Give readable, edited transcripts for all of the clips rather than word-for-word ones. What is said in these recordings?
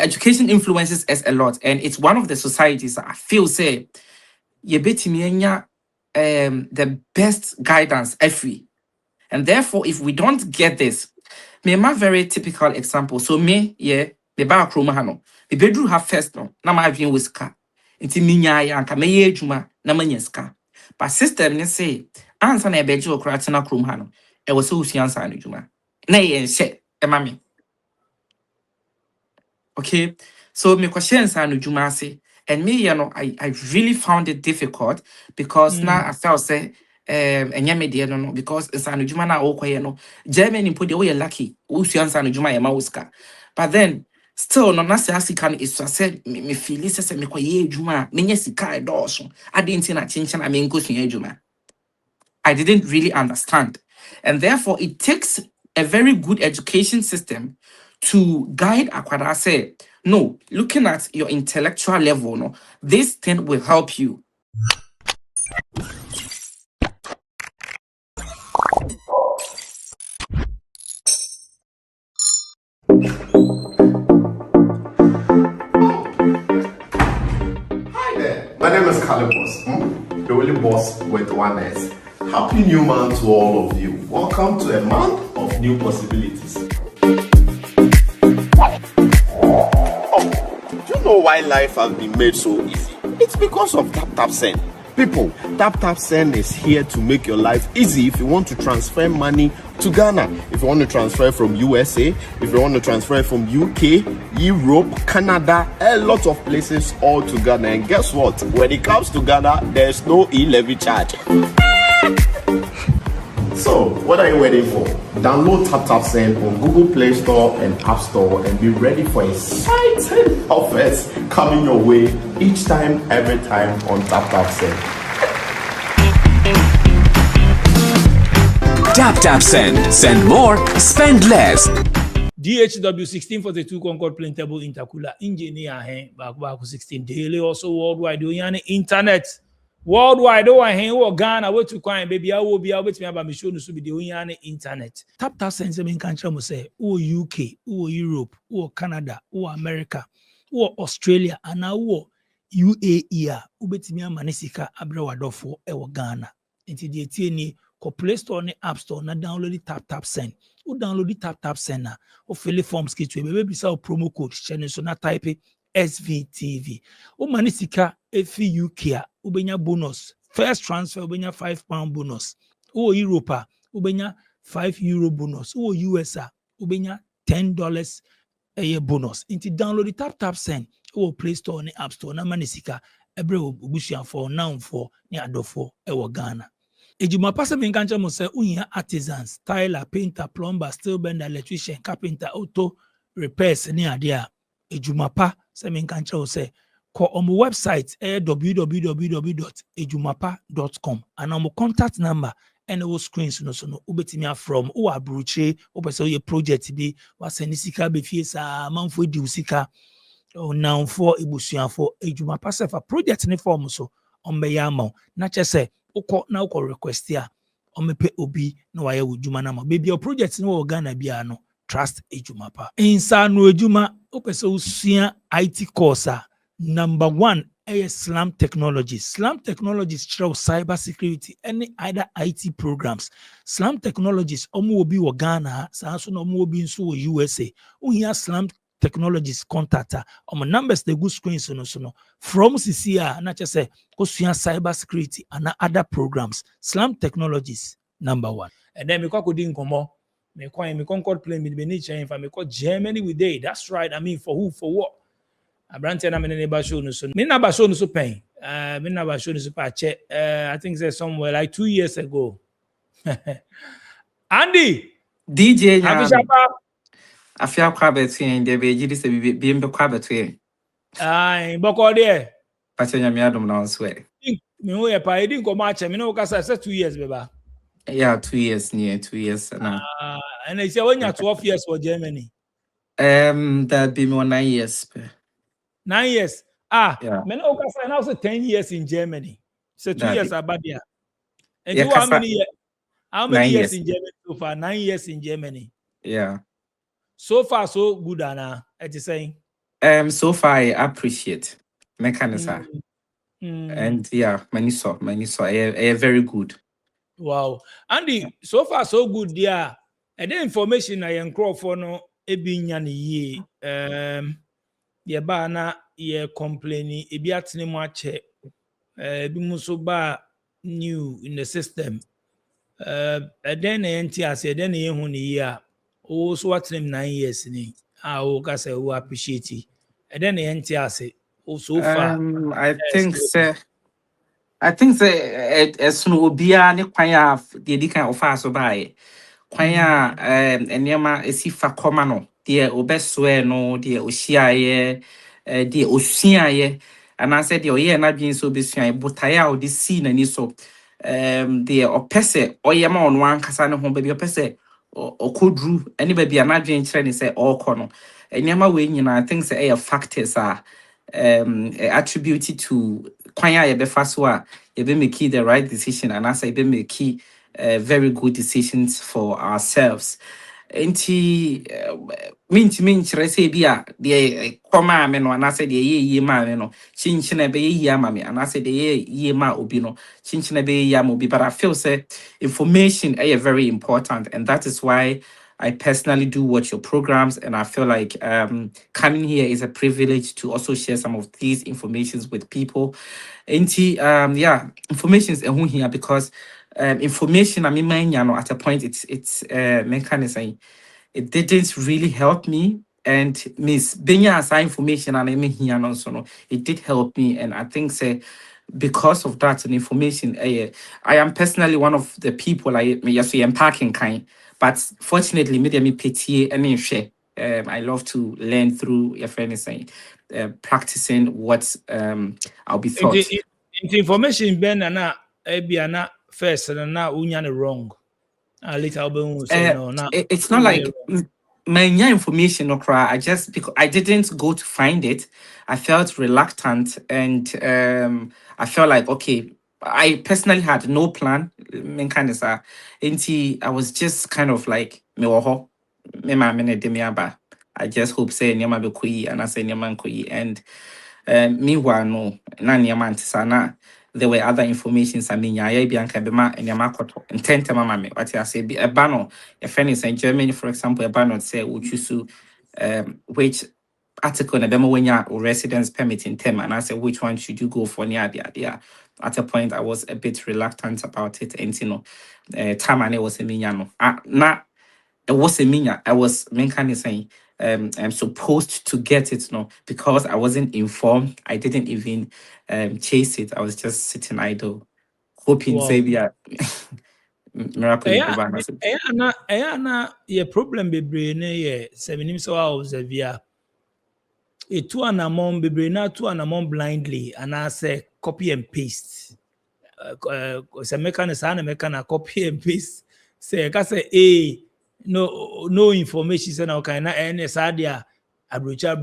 education influences us a lot, and it's one of the societies I feel say the best guidance every. And therefore, if we don't get this, me my very typical example. So me, the bar chroma hano. The bedroom have first no, na my view with car. Inti minya ya anka me ye juma na manyeska. But system ne say, answer na bedroom kratina chroma hano. E was so answer no juma. Na ye she e mami. Okay, so me question no juma say, and me, I really found it difficult because now I felt say no because it's an juma na okwa Germany put the way lucky answer juma ya mauska. But then still no na say can is said me feel say me kwa ye juma me nya sika e dawso ade na chincha na me nkosu juma. I didn't really understand, and therefore it takes a very good education system to guide Akwada say, no, looking at your intellectual level, no, this thing will help you. Hi there, my name is Calibos, the only boss with one S. Happy new month to all of you. Welcome to a month of new possibilities. Do you know why life has been made so easy? It's because of Tap. People, Tap is here to make your life easy if you want to transfer money to Ghana, if you want to transfer from USA, if you want to transfer from UK, Europe, Canada, a lot of places all to Ghana. And guess what? When it comes to Ghana, there's no e-levy charge. So, what are you waiting for? Download Tap on Google Play Store and App Store and be ready for exciting offers coming your way each time, every time on Tap. Tap Send. Send more, spend less. DHW 1642 Concord Printable Intercooler Engineer back 16 daily also worldwide on internet. Worldwide, Ghana, where to find baby, I will be able to me show to be the internet. Tap sends them in country, say, UK, Europe, Canada, America, Australia, and now UAE, Ubetimia Manisika, Abrewadofo, Ghana. Into the TNE, Play Store, App Store, na download the Tap Send. Who download the Tap Send na, or fill the forms kit, maybe sell promo code, channel, so na type SVTV. Manisika, FE UK, ubenya bonus. First transfer, ubenya £5 bonus. Europa, ubenya €5 bonus. USA, ubenya $10 a year bonus. Into download the Tap Send. Play Store, App Store, na Manisika, ebre ubushian for now for ni adofo Ghana. Adwumapa se menkanche mo se unya artisans, tyler, painter, plumber, steel bender, electrician, carpenter, auto repairs ni ade a Adwumapa se menkanche o se ko omo website www.adwumapa.com and omo contact number and o screens no so no ubetimi from o abruche o pese ye project bi wa send sika be fie sa manfo di usika o now for ibusuafo Adwumapa se fa project ni form so on be yama na chese uko na uko request ya omepe obi na waye wujuma na ma baby your project ni wo Ghana bia no trust Adwumapa insa no adwuma opese usua IT course number 1 Slam Technologies through cyber security any other IT programs. Slam Technologies omo obi wo Ghana sa so no omo obi nso wo USA uhia Slam Technologies contactor my numbers the good screens so no from CCA na chese kosua cyber security and other programs. Slam Technologies number 1. And then me kwa kodi nkomo me Concord plane me ni chain for me kwa Germany we day. That's right. I mean for who for what? Abrante na me neighbor show no so me na ba show no so pen me na ba show no so pa che I think say somewhere like 2 years ago. Andy DJ Afia kwa between the be say be kwa between. Ai boko there. Patenya me adom na swear. Me ho ye pa edi nkomo ache me no kasa say 2 years beba. Yeah, 2 years near 2 years now. And they say when you 12 years for Germany. That be more 9 years. 9 years. Yeah. Me no kasa now say 10 years in Germany. So 2 years about there. And yeah, you how many years? How many years in Germany so far? 9 years in Germany. Yeah. So far so good Anna. It is saying So far I appreciate mechanism. Mm. And yeah, many so very good. Wow. Andy, so far so good there. And the information I encroach for no ebi nya ne ye. Ye ba na ye complaining ebi atene mu ache. Ebi mu so ba new in the system. And then enti ase then ye hu ne ye a. O so atene 9 years ni. O ka say o appreciate it. And then enti ase. O so far. I think say as no obia ne kwan a de di kan ofa so bae. Kwan a enema esi fa koma no de obesoe no de ohyiaye de osuaye and I said ye na dwen so besuaye botaye a odi si na ni so de opese oyema ono ankasa ne ho ba bi opese okodru eni ba bi na dwen kire ni say okọ no enema we nyina I think say factors are attributed to kwan a ye be fa so a ye be make the right decision and I say be make very good decisions for ourselves. Enti minti say bia de koma me no and I say de ye ma me no chinchina be ye ma me and I say de ye ma obi no chinchina be ye ma obi but I feel say information is very important and that is why I personally do watch your programs and I feel like coming here is a privilege to also share some of these informations with people. Enti yeah, information is here because information I mean at a point it's mechanism it didn't really help me and miss benya as information and I mean here also no it did help me and I think say because of that and information I am personally one of the people I me yes unpacking kind but fortunately me pity and share I love to learn through your friend is saying practicing what I'll be taught. Into information ben na ebi na first na unya ne wrong. Later I'll say no na It's not like my information no cry. I just because I didn't go to find it, I felt reluctant and I felt like okay. I personally had no plan. Kind of I was just kind of like me woho me ma me ne de me aba. I just hope say nyama be koyi and I say nyama koyi and meanwhile no na nyama antisana there were other informations I mean ya bianca bema and yamakoto intent mama me what I say be a banner a friend is in Germany for example a banner say would you so which article na bema when ya residence permit in term and I said which one should you go for near the idea at a point I was a bit reluctant about it and you know time and it was a minyano na it was a minya I was main kind of saying I'm supposed to get it no because I wasn't informed. I didn't even chase it. I was just sitting idle, hoping wow. say yeah, miracle will be back. Na ye problem bebre ne ye sevenim so observe ya. E two anamon bebre na two anamon blindly and I say copy and paste. Se mekana copy and paste. Say ka say no information say na kind na sadia abrocha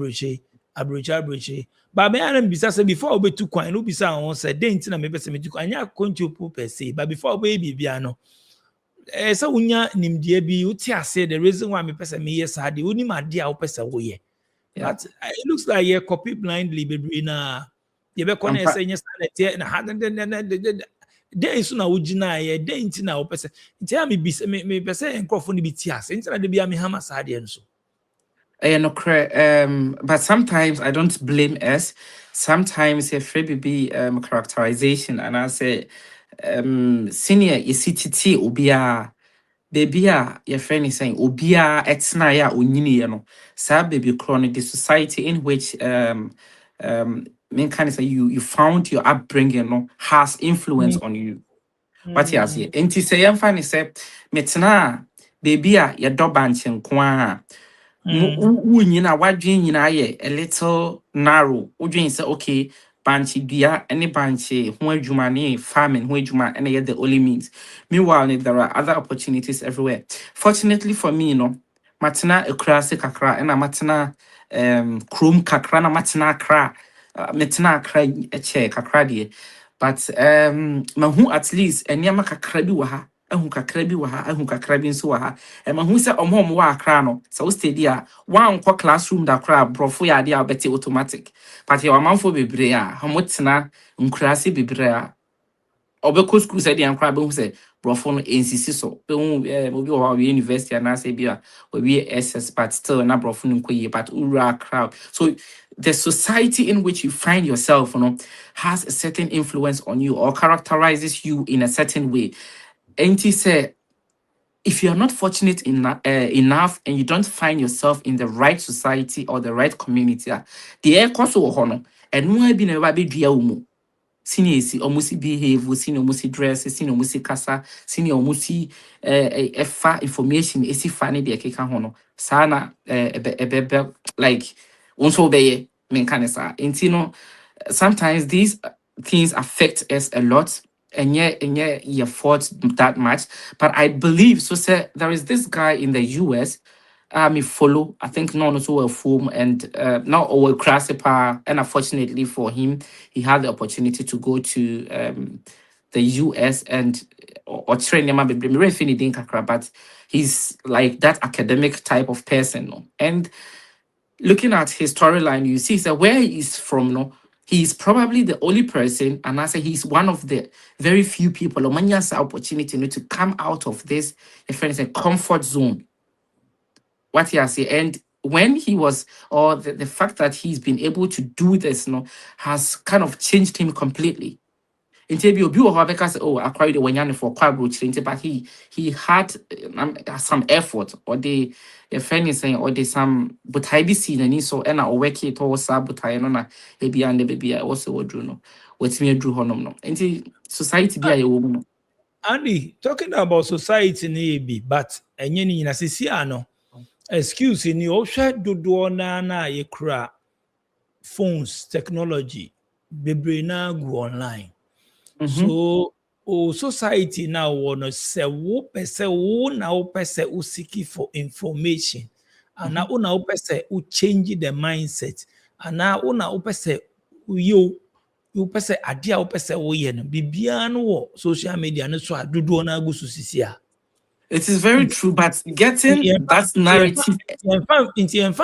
but me and bisa say before we took kwan no bisa on say dent na me pese me took anya kontupo per se but before we bibia no so unya nimdie bi uti ase the reason why me pese me yes sadia uni ma dia wo pese wo ye but it looks like you copy blindly bebre na you be kon say yes na den so na wogina ye den ti na wo pese nti a me pese enkrofo ni bi ti ase nti na de bia me hama saade nso no but sometimes I don't blame us. Sometimes a free be characterization and I say senior is CTT ubia baby your friend is saying ubia etna ya onyini no sa baby chronic the society in which main kind of say you found your upbringing no has influence on you. What you say? Enti say yam fan say metna baby ya do banche nko a nyina wadwen nyina ye a little narrow udwen say okay banche dua any banche ho adwuma ne farming ho adwuma and the only means meanwhile there are other opportunities everywhere. Fortunately for me matena ekurase kakra and matena krom kakra na matena akra metena akra eche kakra de but mahu at least enyama kakra bi wa ha Ehu kakra bi wa ha, ehu kakra bi nso wa ha. E ma hu se omhom wa akra no. Se wo steady a, wan kwa classroom da kra brofo ya de a obeti automatic. But ye wamanfo bebre a, homo tena nkurase bebre a obeko school said the ankra be hu se brofo no nsisi so. Be hu obi o we university and say bi a we SS but still na brofo no nkoye but ura crowd. So the society in which you find yourself, has a certain influence on you or characterizes you in a certain way. And he said, if you are not fortunate enough and you don't find yourself in the right society or the right community, the air cost will honor and no be never be diaumu. Senior si almost behave, senior almost dress, senior almost casa, senior almost efa information, is funny the keka hono. Sana like also be menkanesa. And sometimes these things affect us a lot and yet you fault that much. But I believe so say there is this guy in the US me follow. I think no also a form and not all crass and unfortunately for him, he had the opportunity to go to the US and or train him but he's like that academic type of person. No? And looking at his storyline, you see that where he's from, he's probably the only person, and I say he's one of the very few people, or many has the opportunity to come out of this, if it's a comfort zone. What he has said, and when he was, or the fact that he's been able to do this, has kind of changed him completely. Nti bi obi wo ho abeka say oh acquired the wanyane for kwabro chirente but he had some effort or the friend is saying or the some butai bi si nani so na o work it or sa butai no na e bia and baby I also wodru no wetimi adru honom no nti society bi a ye wo mu no. Andy, talking about society maybe, but enye ni na sisi ano excuse ni o hwe dodo na ye kra phones technology bebre na go online. So society now wanna say wo pese wo na wo pese wo seeking for information and now wo na wo pese wo change the mindset and now wo na wo pese you pese ade a wo pese wo ye no bibia no wo social media no so adodo na go so sisia. It is very true, but getting that narrative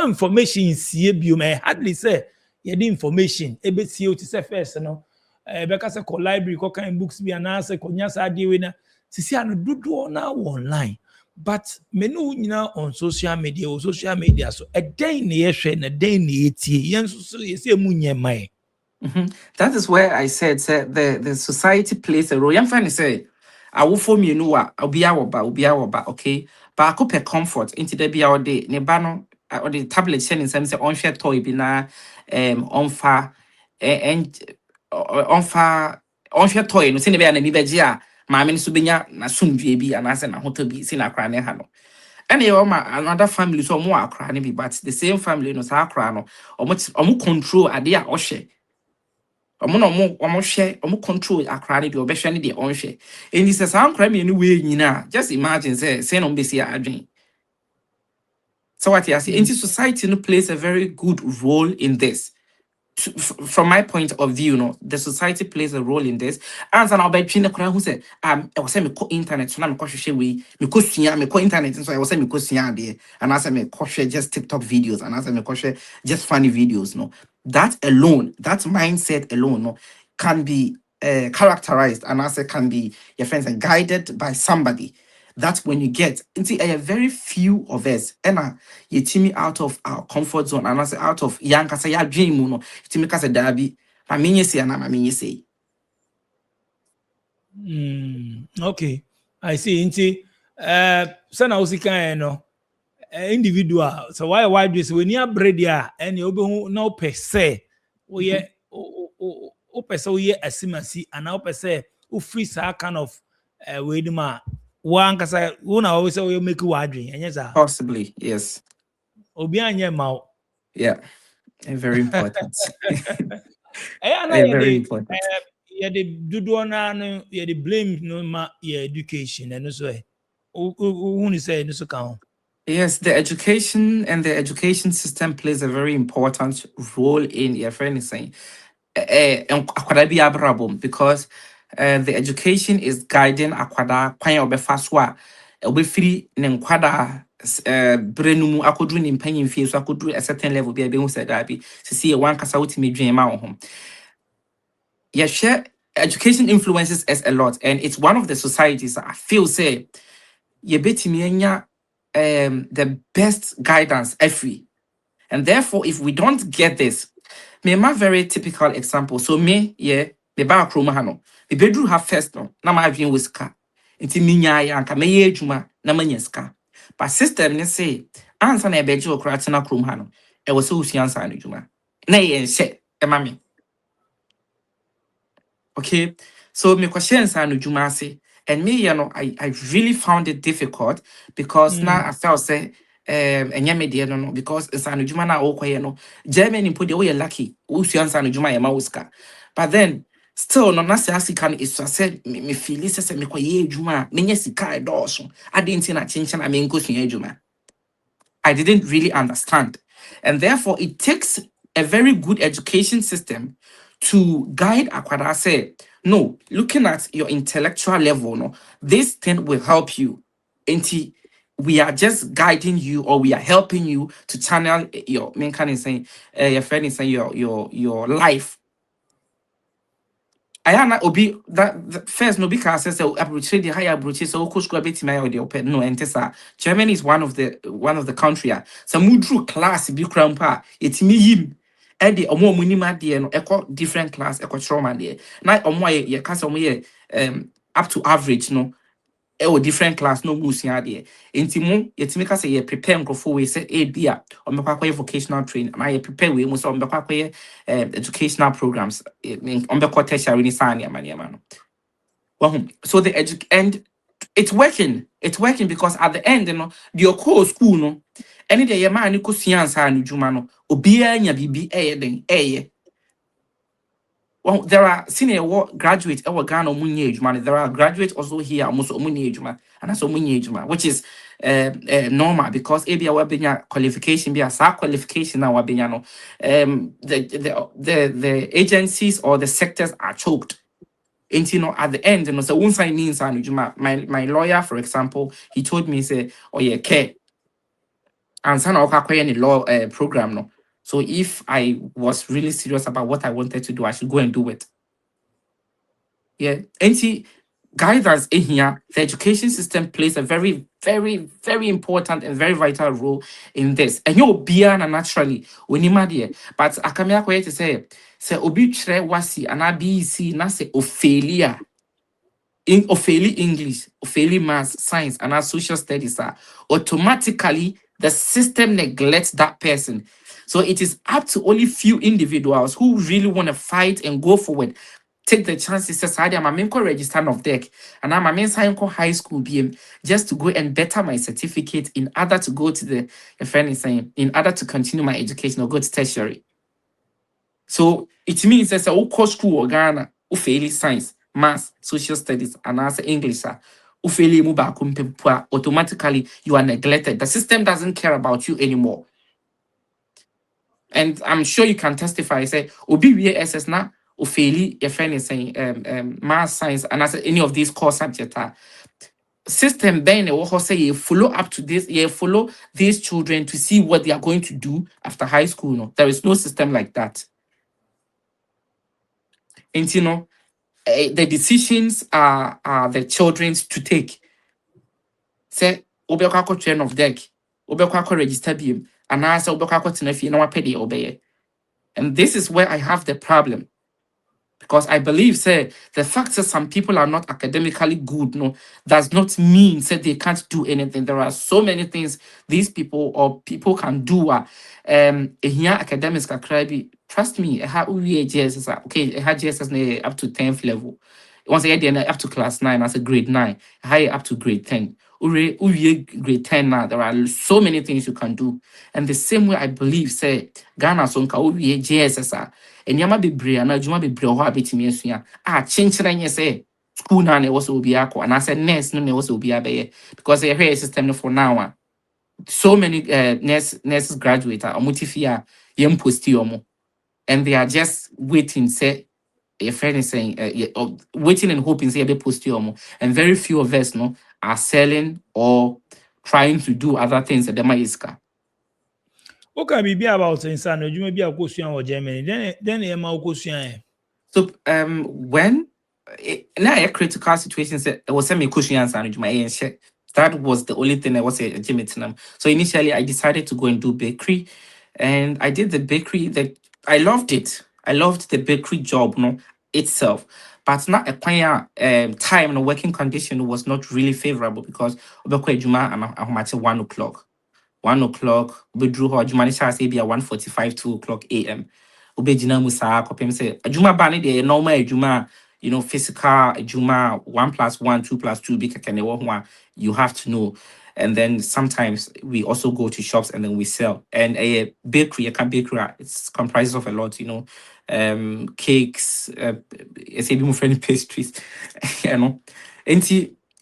information see bio me hardly say ye the information ebe see o ti say first no beka say ko library ko kan books bi ana say ko nya sa de we na sisi ano dodo na online but menu nyina on social media so a day na ye hwe na day na ye tie yen so ye say mu nyemai. That is where I said the society plays a role. Young fan say I will form you know obi awoba okay but I could per comfort into the be our day ne ba no or the tablet sending some say on share toy bi na on fa and on share toy no say ne be na ni beji a ma me so benya na sumdue bi and say na hoto bi say na kra ne ha no. And another family so more akra ne bi but the same family no sa akra no omo control ade a ohye omo share omo control akra ne de obehwe ne de onhwe eni se san kra me ni we nyina just imagine say no be see adwen. So what you say enti society no plays a very good role in this. From my point of view, the society plays a role in this. And so now by between the crowd who said, I was saying me internet, so now me share we me internet, and so I was saying me there, and I said me share just TikTok videos, and I said me share just funny videos. No, that alone, that mindset alone, can be characterized, and I say can be your friends and guided by somebody. That's when you get into a very few of us and you team me out of our comfort zone and I say out of young kasa ya dream no to make us a derby I mean you say and I mean you say Okay, I see into sana usika no individual so why do so when you bread ya and you be no per se we o per se we asimasi and now per se o free sa kind of we ma one kasa una always say you make wadrin and yes possibly yes obi anye ma yeah very important very important yeah the do no yeah the blame no ma yeah education and so who say no so can. Yes, the education and the education system plays a very important role in your friend is saying because the education is guiding akwada kwan obefa so a obefiri ne nkwada brenumu akodu ne mpanyin fie so akodu a certain level be hu said that be see e wan kasa wotimi dwen ma wo ho. Yeah, share education influences us a lot, and it's one of the societies I feel say ye betimi anya the best guidance every. And therefore, if we don't get this, me ma very typical example. So me, yeah, me ba kroma hano. Me bedru have first no, na ma adwen wiska. Nti minya ya anka me ye adwuma na manya ska. But system ne say, ansa na ebeje okra tena kroma hano. E wo se usua ansa na adwuma. Na ye nse e ma me. Okay, so me questions are no juma ase, and me, you know, I really found it difficult because now I felt say enya me dear no because it's an juma na okwa no Germany put the way lucky usu answer no juma yema uska, but then still no na say asikan is so said me feel say me kwaye juma me nya sika edoso adinti na chincha na me nkosu juma. I didn't really understand. And therefore, it takes a very good education system to guide Akwada say, no, looking at your intellectual level, no, this thing will help you. Inti, we are just guiding you or we are helping you to channel your main kind of saying, your friend is saying your life. I am not obi that first no because says approach the higher approach so coach go bit my audio no entesa. Germany is one of the country. So mudru class bi krampa it me him e de omo munima de no echo different class echo trauma de na omo ye kasa omo ye up to average no or different class no musia de enti mu yetimi ka say ye prepare nkrofo we say e bia o mekwa kwa vocational training na ye prepare we mu so o mekwa kwa educational programs on mekwa tertiary ni sani amaniama no wahum. So the and it's working because at the end, you know, the core school no any day man ni ko siansa no juma no obia nya bibi den well, there are senior graduates our Ghana munye ejuma. There are graduates also here almost munye ejuma and that's munye ejuma, which is normal because ebi our benya qualification be a qualification now wabenya no the agencies or the sectors are choked. And you know, at the end, you know, so once I need my lawyer, for example, he told me say, oh yeah, care and son of any law program no. So if I was really serious about what I wanted to do, I should go and do it. Yeah. And see, guidance in here, the education system plays a very, very, very important and very vital role in this. And you'll be naturally when you dear. But I come here to say obi chere wasi and ABC na say ophelia. In Ofeli English, Ofeli Maths, Science, and our social studies are automatically the system neglects that person. So it is up to only few individuals who really want to fight and go forward. Take the chances. Society, I'm a register of deck, and I'm a sign high school BM just to go and better my certificate in order to go to the in order to continue my education or go to tertiary. So it means there's a whole school or Ghana who fail science, maths, social studies, and also English. Automatically you are neglected. The system doesn't care about you anymore. And I'm sure you can testify. Say, Obi we SS na ufeli your friend is saying math, science, and as any of these core subjects are system then will say you follow up to this, you follow these children to see what they are going to do after high school. No, there is no system like that. And you know, the decisions are the children's to take. Say, Obeka train of deck, Obeka register beam, and I say Obeka tenefi no pay obey. And this is where I have the problem. Because I believe, say, the fact that some people are not academically good, no, does not mean say they can't do anything. There are so many things these people or people can do. Here academics can cry. Trust me, GSS, okay, GSS up to 10th level. Once again, up to class 9, as a grade 9, high up to grade 10. Grade 10 now, there are so many things you can do. And the same way I believe, say, Ghana sonka GSS, and yama be brea na juma be brea ho abetimi asua chenchera nye say school na na was obi akọ and I said nurse no na was obi abeye because the health system no for now so many nurses graduate omutifia yem posti omo and they are just waiting say a friend is saying, waiting and hoping say be post you, and very few of us no are selling or trying to do other things at the maiska. Okay, be about inside. You may be a question or Germany. Then Emma question. So when now a critical situation said it was semi cushion and my share. That was the only thing I was a Jimmy. So initially I decided to go and do bakery, and I did the bakery. That I loved it. I loved the bakery job, no, itself. But not a time and the working condition was not really favorable because obekwa juma and I'm at 1 o'clock. 1 o'clock, we drew her Jumani say be at 1:45, 2 o'clock a.m. Ubejina Musa, copy say, Juma Bani, the normal Juma, physical Juma 1+1, 2+2, big you have to know. And then sometimes we also go to shops and then we sell. And a bakery, it's comprises of a lot, cakes, friendly pastries, And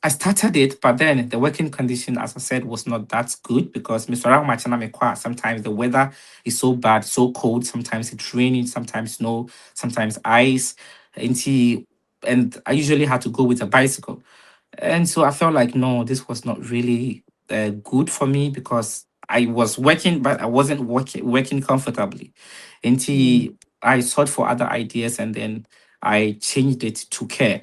I started it, but then the working condition, as I said, was not that good because sometimes the weather is so bad, so cold. Sometimes it's raining, sometimes snow, sometimes ice. And I usually had to go with a bicycle. And so I felt like, no, this was not really good for me because I was working, but I wasn't working comfortably. And I sought for other ideas and then I changed it to care.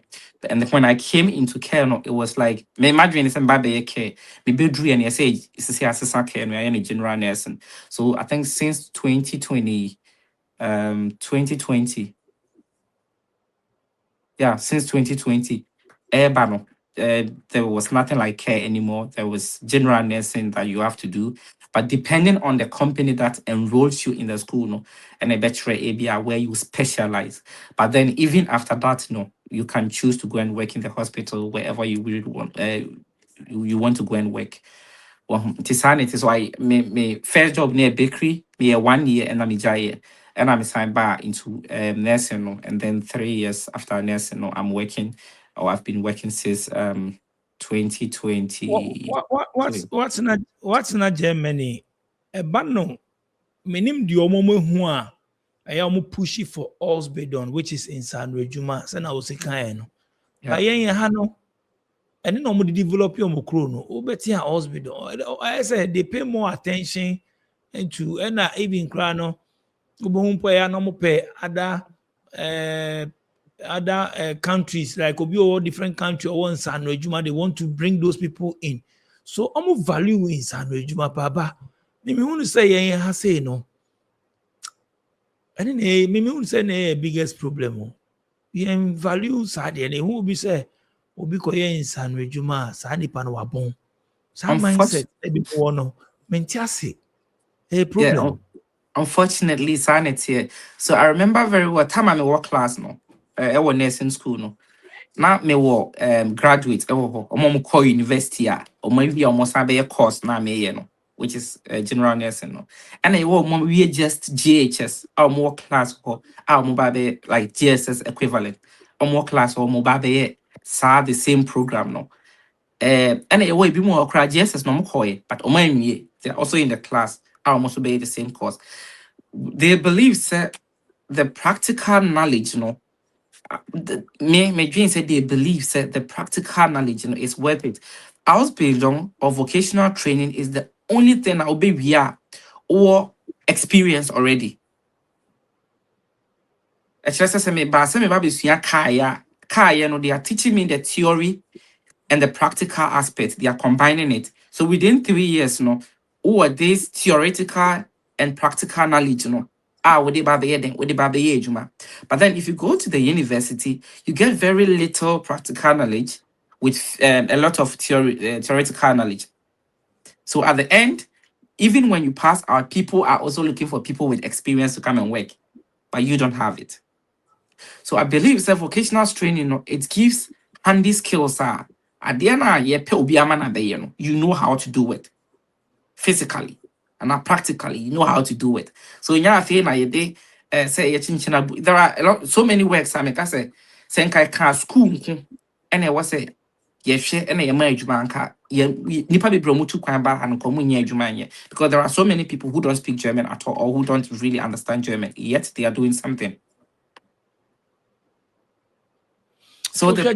And when I came into care, no, it was like, me imagine it's a care. Me bedroom and I say, it's a assistant care, and I general nursing. So I think since 2020, 2020, yeah, since 2020, Bano, there was nothing like care anymore. There was general nursing that you have to do. But depending on the company that enrolls you in the school, no, and a better area where you specialize. But then even after that, no, you can choose to go and work in the hospital wherever you really want. You want to go and work. Well, it is why me first job near bakery, me 1 year and I'm and I'm signed back into nursing, no, and then 3 years after nursing, no, I'm working, or I've been working since 2020. What's not Germany? A banno, minim the omo who are I am pushy for Osbedon, which is in San Rejuma, Sana Osikaino. But yen hano, and then no develop your mocrono, Obetia Osbedon. I said they pay more attention into and even crano. Other countries like all different countries or in San Rejuma, they want to bring those people in. So I'm value in San Rejuma, Baba. Maybe want to say I say no. And then maybe want to say biggest problem. We value Sadi and who will be say Obi in San Rejuma, Sadi Panwabon. Some mindset maybe one mentiasi a problem. Unfortunately, sanity. So I remember very well time I'm in work class no. I was nursing school no. Now me wo graduate call university or maybe almost have a course now me no, which is general nursing no. And I we just GHS or more class or our mobile like GSS equivalent or more class or mobile the same program no. And it will be more GSS no more but they're also in the class almost obey the same course. They believe that the practical knowledge, me dream said they believe that the practical knowledge, is worth it. Ausbildung or vocational training is the only thing I'll be via or experience already. They are teaching me the theory and the practical aspect. They are combining it. So within 3 years, this theoretical and practical knowledge, but then if you go to the university, you get very little practical knowledge with a lot of theoretical knowledge. So at the end, even when you pass out, people are also looking for people with experience to come and work, but you don't have it. So I believe that vocational training, it gives handy skills. At the end, you know how to do it physically and not practically. You know how to do it. So in your say there are so many works. I make I say school and I was say yes, and I manage banka. Nipa be promote kwamba and komunye jumanye because there are so many people who don't speak German at all or who don't really understand German, yet they are doing something. So the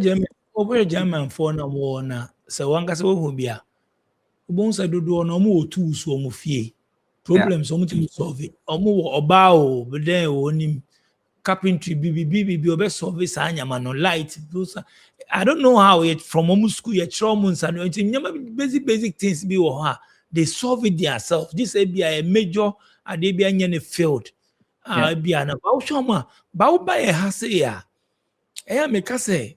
German for na warna. So one gas over be a bon sa do no more tools or fie. Problems to solve it. Or more about but then on carpentry BB obe solve sanya man no light. Those I don't know how it from almost school yet traumas and basic things be or her. They solve it themselves. This be a major and they be any field. Be an about shoma. Bao by a hase ya. Make us say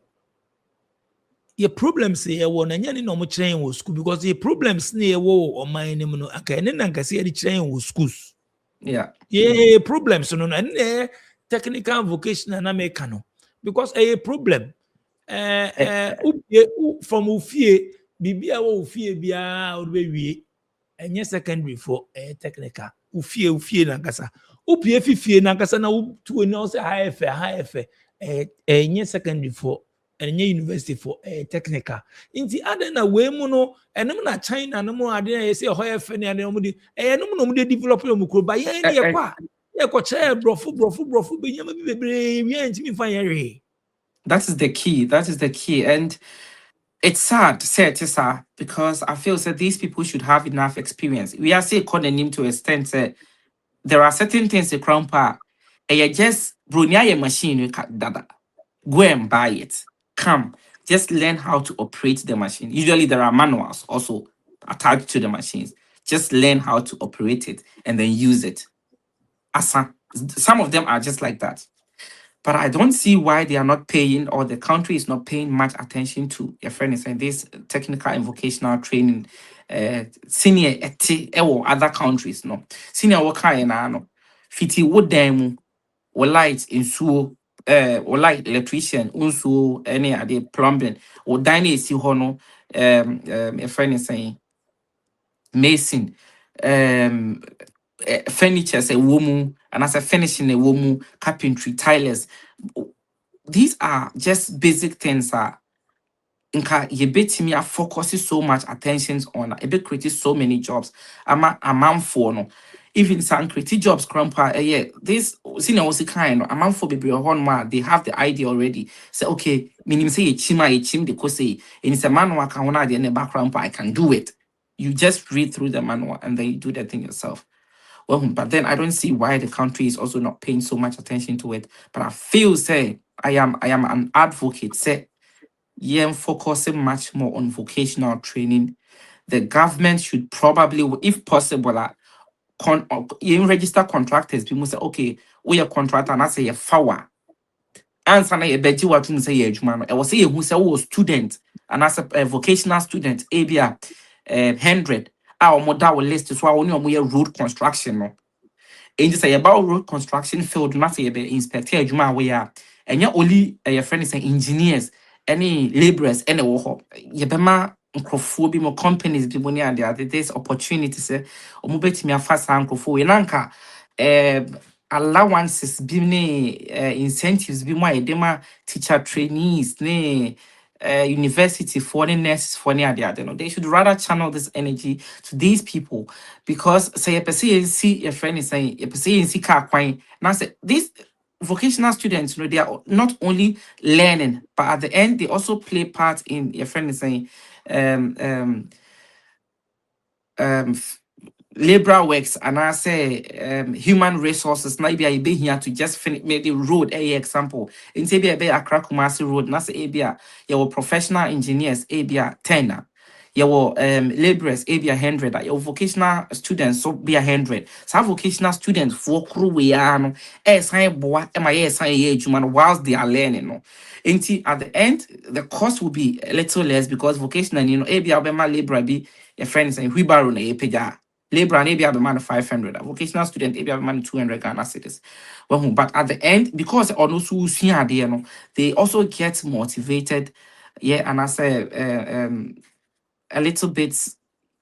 your problems here won and any normal train was school because the problems near war or my name no okay and then see the train was schools. yeah Problems no and technical vocational na mekano because a problem from ufie bibia wo ufie bia odbewie enye secondary for technical ufie na nkasa upie fifie na nkasa na tu no say high f enye secondary for enye university for technical inti ade na we mu no enem na China no mu ade na say high f ne ade no mu de no mu de develop mu kro ba ye ne kwa ye ko che brofu be nyama bi bebre wi antimi fa ye. That is the key. And it's sad, because I feel that these people should have enough experience. We are saying calling to a extent that there are certain things the crown part. And you just brunia machine you dada. Go and buy it. Come, just learn how to operate the machine. Usually there are manuals also attached to the machines. Just learn how to operate it and then use it. Some of them are just like that. But I don't see why they are not paying, or the country is not paying much attention to your friends and this technical and vocational training. Senior or other countries, no. Senior worker no. Fiti wood them or light in so or light electrician, also any other plumbing, or dining si hono a friend is saying mason furniture say woman and as a finishing a woman carpentry tilers. These are just basic things inka ye betimi a focuses so much attention on a bit create so many jobs a man for no even some create jobs grandpa this senior was kind a man for baby or they have the idea already say okay meaning say chim they say and it's a manual can one in the background I can do it. You just read through the manual and then you do the thing yourself. Well, but then I don't see why the country is also not paying so much attention to it. But I feel say I am an advocate. Say yeah, focusing much more on vocational training. The government should probably, if possible, register contractors. People say, okay, we are contractor and I say a fower. Answer na beji what you say you I was say who say oh student and as a vocational student, ABA 100. Our model list is why only road construction no. And just say about road construction field, not say be inspector juma we are and ya only your friend is engineers, any laborers, any wo ye be ma nkrofo bi mo companies bi mo ni and there this opportunity say omo betimi afasa nkrofo we nanka allowances bi ne incentives bi mo edema teacher trainees ne university for the nurses for the they should rather channel this energy to these people because say a see your friend is saying a see car quine now say these vocational students they are not only learning but at the end they also play part in your friend is saying labor works and I say human resources maybe I be here to just finish maybe road example in say be a Kumasi road na say your professional engineers 10 your laborers 100 your vocational students so be 100 some vocational students for crew we are no sign boy whilst they are learning no at the end the cost will be a little less because vocational my labor be your friends and wheelbarrow na labor and maybe man 500, a vocational student maybe man 200 Ghana cedis. Well, but at the end, because also they also get motivated, and I say a little bit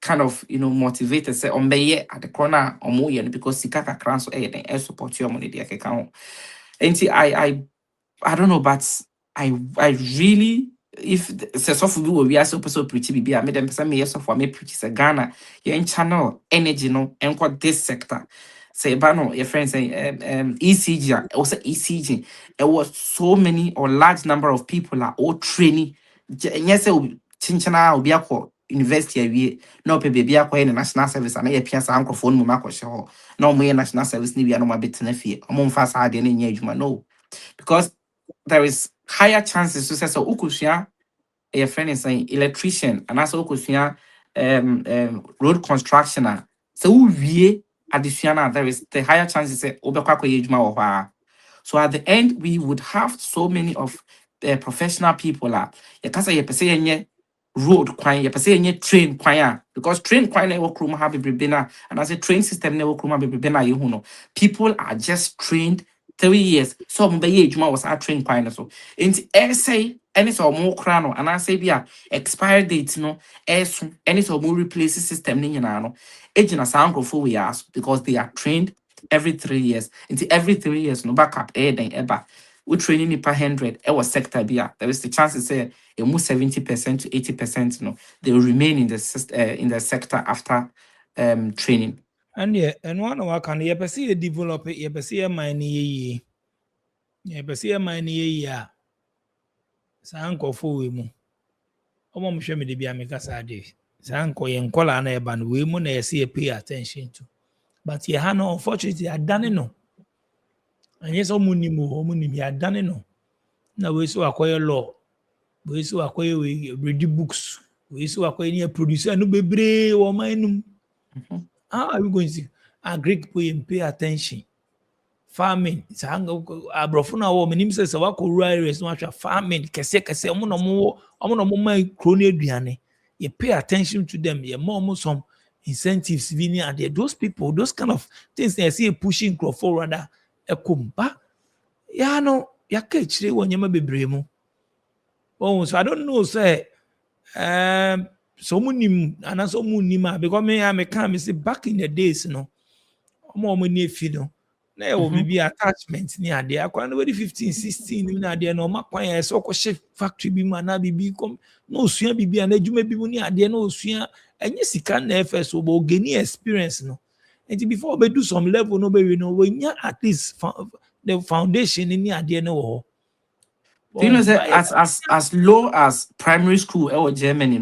kind of motivated. Say on at the corner or more because Sikaka crans or support your money there account. And see, I don't know, but I really. If the software we are supposed to preach be I made them say me yes for me preach Ghana in channel energy no and what this sector say bano your friends say ECG also ECG. It was so many or large number of people are all training. Yes, chinchana obi akọ university awie na ope baby akọ in national service and ye piasa ankrofo no makọ hye na omo national service ni bia no mabetena fie omo mfa sa ade na nya adwuma no, because there is higher chances to say so ukusua a friend is saying electrician and also ukusua road construction so we additional there is the higher chances say obekwa ko adwuma wo hwa. So at the end we would have so many of professional people you can say you road kwan you say you train kwan because train kwan na work room have be na and as a train system na work room be na you know people are just trained 3 years so mo be adwuma was a train kwan so enti essay any so mo kra no and I say bia expire date no eso any so mo replace system ni nyina no ejina sankrofo we ask because they are trained every 3 years into every 3 years no backup then ever we training in per 100 was sector bia there is the chances say almost 70% to 80% no they will remain in the sector after training. And yeah, and one of our can you perceive develop it, you perceive money ye perceive money ye sanko fo we mu omo mo hwe me de bia me kasa de sanko ye nkola na eba no we mu na ye pay attention to, but ye ha no unfortunately adane no and yes omunim ya adane no na we so akoye law we so akoye we read books we so akoye ni producer no bebre wo manum. How are we going to agree to pay attention? Farming, it's hang abrofuna wo menim se se wako rural areas no atwa farming kese omo no mo mai kroni aduane. You pay attention to them, you more some incentives vini and those people, those kind of things they see pushing crowd forward rather ekumba. Ya no ya ka chire wonyema bebre mu. Oh, so I don't know say so munim and so munima because me can say back in the days no omo ni fi no na e wo bibi attachment ni ade akwa no 15 16 ni ade no makwan ya so ko shift factory bi ma na bibi kom no osua bibi na adwuma bi mu ni ade no osua enye sika na FS obo geni experience no and before we do some level no be we no we nya at least the foundation ni ade no wo. Do you know that as low as primary school or Germany,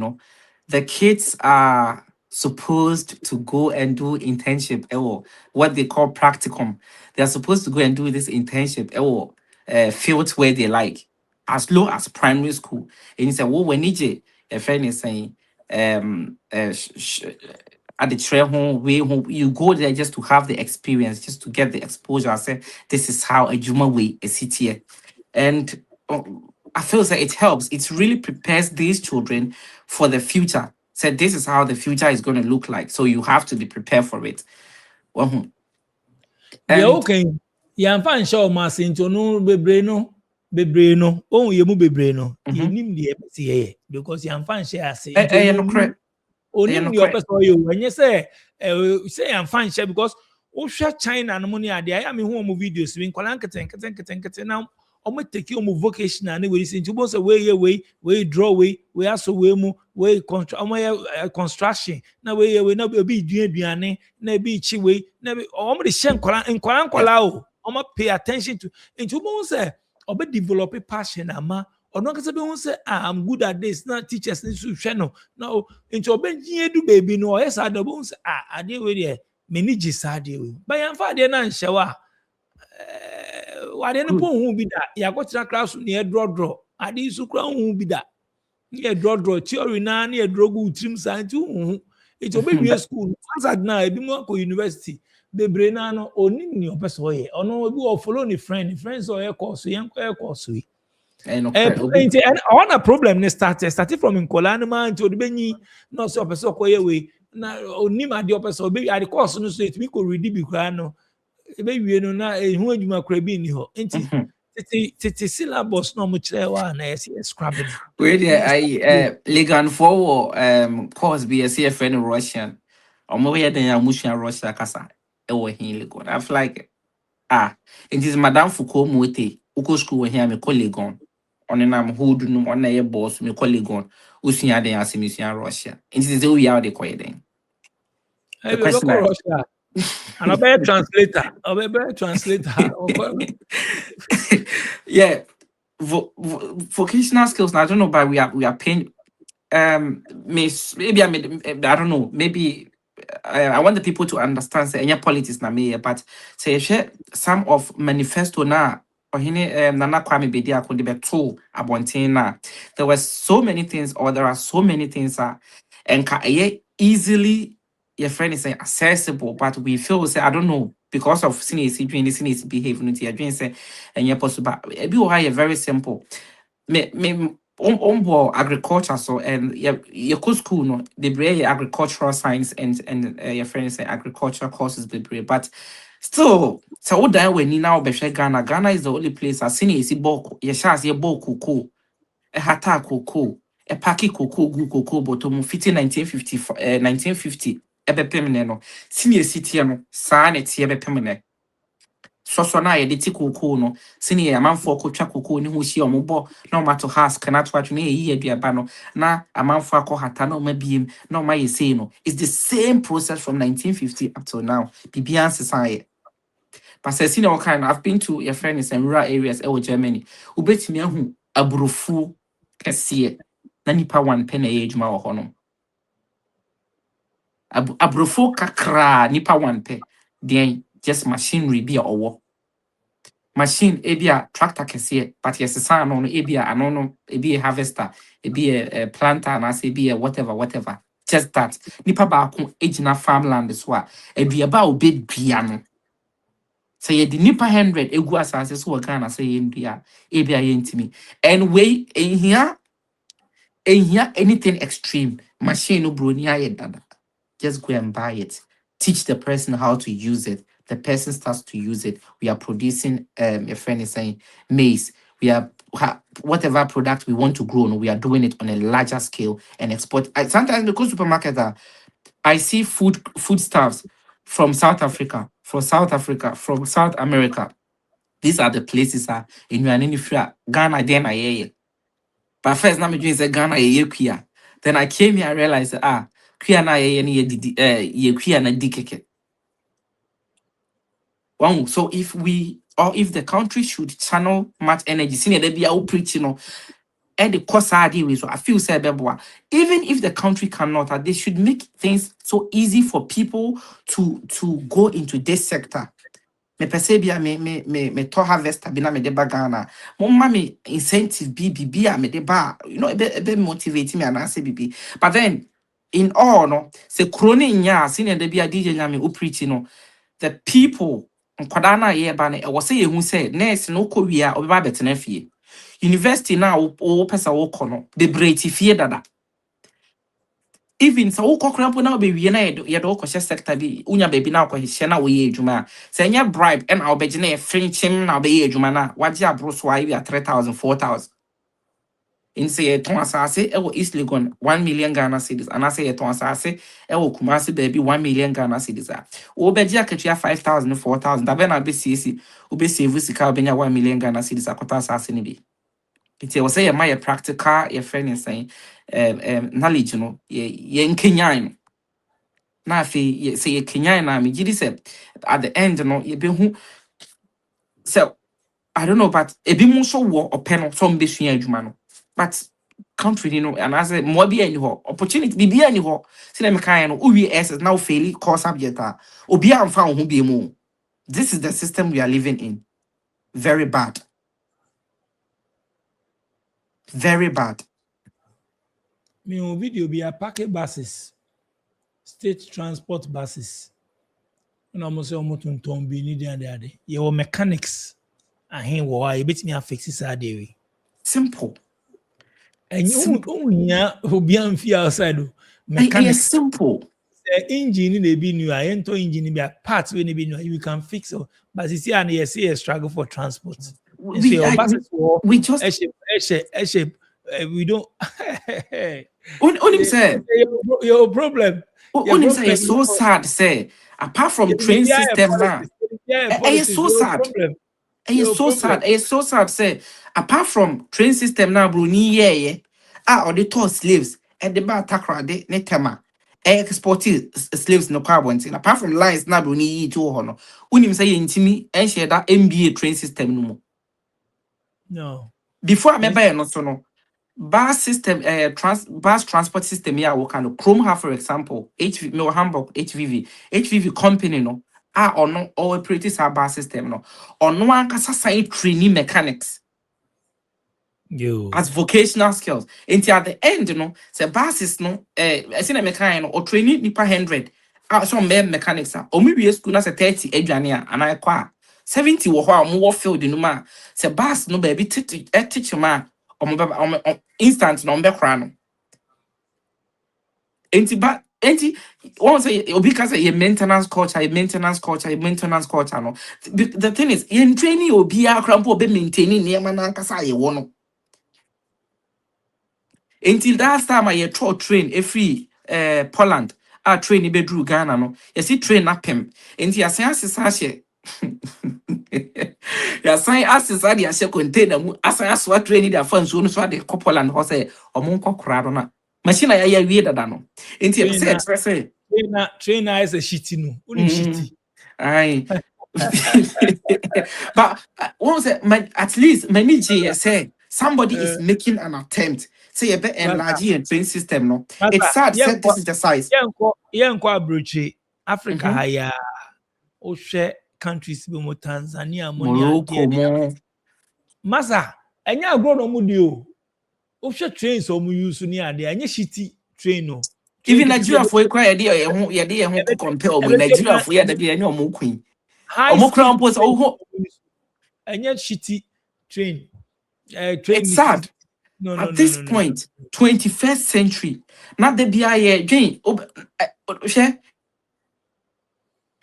the kids are supposed to go and do internship or what they call practicum. They are supposed to go and do this internship or fields where they like, as low as primary school. And you say, well, when a friend is saying, at the trail home, you go there just to have the experience, just to get the exposure. I say, this is how a Juma way a city. And I feel that it helps. It really prepares these children for the future. So this is how the future is going to look like. So you have to be prepared for it. Yeah, okay. Yeah, I'm fine. Show my into no bebre no. Oh, you mu bebre no. You nim the MCA because I'm fine. Share say. Oh, nim the opposite you. When you say I'm fine. Share because share China and money are there. I mean, who videos? We keten now. Omo take you vocational na we listen to say we draw we also we construction na we na be duane na be chi we na be omo de shen nkwala o omo pay attention to into mo say obe develop a passion ama ono kase be won say I'm good at this na teachers need to hwe no now into obe edu baby no yes I do won say ade we there manage sade we but yan fa de na nhyewa wade no po hu bi da ya go tira class na e draw ade su kra hu bi da e draw theory na e draw go trim science hu it obe wie school hazard na e bi mo ko university bebre na no oni ni opeso ye ono bi o follow ni friends o ye course yen ko course we and on a problem ne started from Nkola no man to the benyi no so opeso ko ye we na oni ma de opeso be at the course no so it mi ko read bi kra no ebe wie no na ehu adwuma kra bi ni ho enti tete syllabus no mo kire wa na yes scrapping we there I legan for course be a CFN Russian omo we den amusua Russia kasa e wo hin legon I feel like it is Madame Foucault mote uko school we here me colleague on nam hood no on na boss me colleague on usua den asemisia Russia it is we are the quiet den the question Russia And I be translator. Yeah, vocational skills. Now, I don't know, but we are paying. Maybe I don't know. Maybe I want the people to understand. Say any politics na me, but say share some of manifesto na. Or Nana Kwame Bedi Akonde beto abonten na. There were so many things, or there are so many things and easily your friend is saying accessible, but we feel say I don't know because of CNC doing this CNC behavior say and you're possible. It very simple. Me agriculture so and your school no they bring agricultural science and your friends say agricultural courses they bring, but still so what that when now be Ghana is the only place I seen is boku your chance your boku a hata cocoa a paki cocoa gu cocoa bottom 1950 ebe pemene no senior city no saa na tie ebe pemene so na ye de ti cocoa no senior amanfo akotwa cocoa ni ho hia ombo na o mato has kana to atwe na ye aduaba no na amanfo akohata na o ma biem na o ma ye say no it's the same process from 1950 up till now bibian society. But I seen all kind. I've been to your friends in rural areas in Germany. Ubetimi ahu abrofu kese na nipa one pen age ma hono. Abrofu kakra nipa one pe. Then just machinery be a owo. Machine ebia tractor kese but yes san no ebia anono ebi a harvester ebi a planter and as ebi a whatever. Just that nipa ba ko age farmland so a aduaba obedua no. Say ye the nipa 100 egu asase so Ghana say ye ndua ebia ye ntimi and we in here anything extreme machine no bro ni aye dada just go and buy it, teach the person how to use it, the person starts to use it. We are producing a friend is saying maize, we are whatever product we want to grow no, we are doing it on a larger scale and export. Sometimes because supermarket I see foodstuffs from South Africa, from South America. These are the places in Ghana, then I but first, now me doing say Ghana ye kuya. Then I came here and realized kuya na ye kuya na dikeke. Wow. So if the country should channel much energy, senior they be out preaching and the course way. So I feel say even if the country cannot, they should make things so easy for people to go into this sector. Me persebia me to harvest bina me de bagana. Mama me incentive BBB me de ba. You know, be motivate me and answer BB. But then in all no, se kroni nya senior de bia DJ nya me u preach no. The people nkwadana ye ba ne was say ye hu say nurse no ko wia obeba betena fie. University na o pesa wo kono. De breti fie dada. Even so kokrampo na be na ye do ko sector bi unya baby na ko hye na wo ye adwuma say nya bribe and na obegye na ye frinchim na be ye adwuma na waje abro so ayi 3,000 4,000 in say ton asase e wo East Legon 1 million Ghana cedis and I say ton asase e wo Kumasi baby 1 million Ghana cedis wo begye akatua 5,000 4,000 da be na be CC wo be save sika wo benya 1 million Ghana cedis akota asase ni bi. It was say my practical your friend is saying knowledge no ye nkenyan na fe say ye kenyan na me gidi say at the end no ye be hu so I don't know but e bi mu so wo open no some be sua adwuma no but country no and I say more be any ho opportunity be any ho say na me kan no uwi ss now fail course subject obi amfa ho be mu. This is the system we are living in. Very bad. Very bad. Me on video be a packet buses, state transport buses. And almost say almost on be need and there. Your mechanics and him why you bet me a fix this day. Simple. And you who be on fear outside mechanics simple. The engine they be new, I enter engine be a parts when they be new, you can fix it. But you see, and you see a struggle for transport. We just we don't. Unim say your problem. Unim say it's so sad. Say apart from train system now, it's so sad. It's so sad. It's so sad. Say apart from train system now, bro, ni or the tour slaves at the bar takra de netema. exported slaves no carbon. Apart from lines, na bruni yi to hono. Unim say intimi and share that MBA train system no more. No. Before I remember no so no. Bus system, bus transport system here work no. Chrome have, for example, HV no Hamburg HVV company no. Or no or operators our bus system no. Or no one can sign training mechanics. As vocational skills. Until at the end, you know, the buses no, I seen a mechanic or training nipa 100. Some mechanics or maybe a school as a 30 Adriania and I qua 70 or more field in ma. The bus no baby teach man or instant no background. Enti once because a maintenance culture, no. The thing is, in training will be a crampo be maintaining near Manankasa ye wono. Until that time I taught train every Poland train bedru Ghana no you see train apem until ya say asase ya say asase dia she container mu asase what train dia fan so no so de Poland ho say omo nkokora do na machine ya wie dada no until ya say express train is a shitty no uni shitty aye but what say at least many G say somebody is making an attempt. Say a bit enlarge and train system, no. It's sad, set this is the size. Yanko abroche Africa haya o share countries be mo Tanzania Morocco mo. Masa, enya agro no mu dio. O share trains o mu use ni ade, enya shitty train no. Even Nigeria for cry ye dey compare with Nigeria for ye dey any omo queen. Omo crown post o enya shitty train. It's sad. No, at this point, 21st century, not the BIA again. Share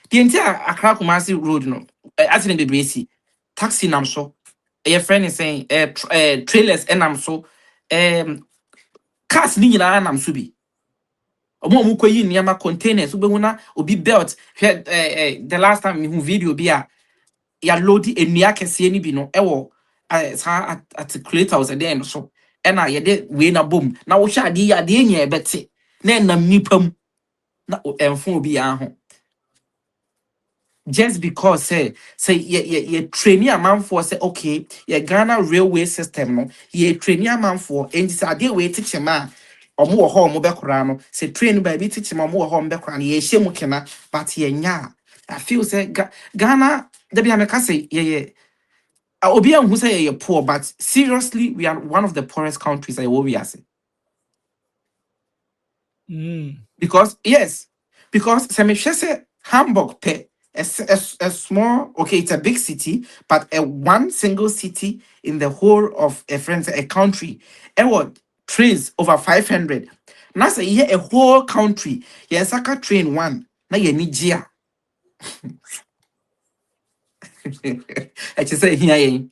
the entire Accra Kumasi road, no. As in the BC, taxi nam so. Your friend is saying, trailers and I'm so, cars ni na nam subi. Omo mu koyi niyama containers, ube una obi belt. The last time we video be ya loadi enia kese ni bi no ewo articulator was there so. And I did win a boom. Now, what shall ye nye betty? Then na nipum na and be home. Just because say ye training a man for say okay, ye Ghana railway system no, ye training a man for and this idea way teach a man or more home background. Say train by teach him more home background, ye shemu kena, but ye nya. I feel say Ghana, the be a say ye. Obian who say you're poor, but seriously, we are one of the poorest countries. I will be asking. Because yes, because say Hamburg pay a small, okay, it's a big city, but a one single city in the whole of a country. And what trains over 500. Now say here a whole country. Yes, I can train one. Now you need Gia. I just say here.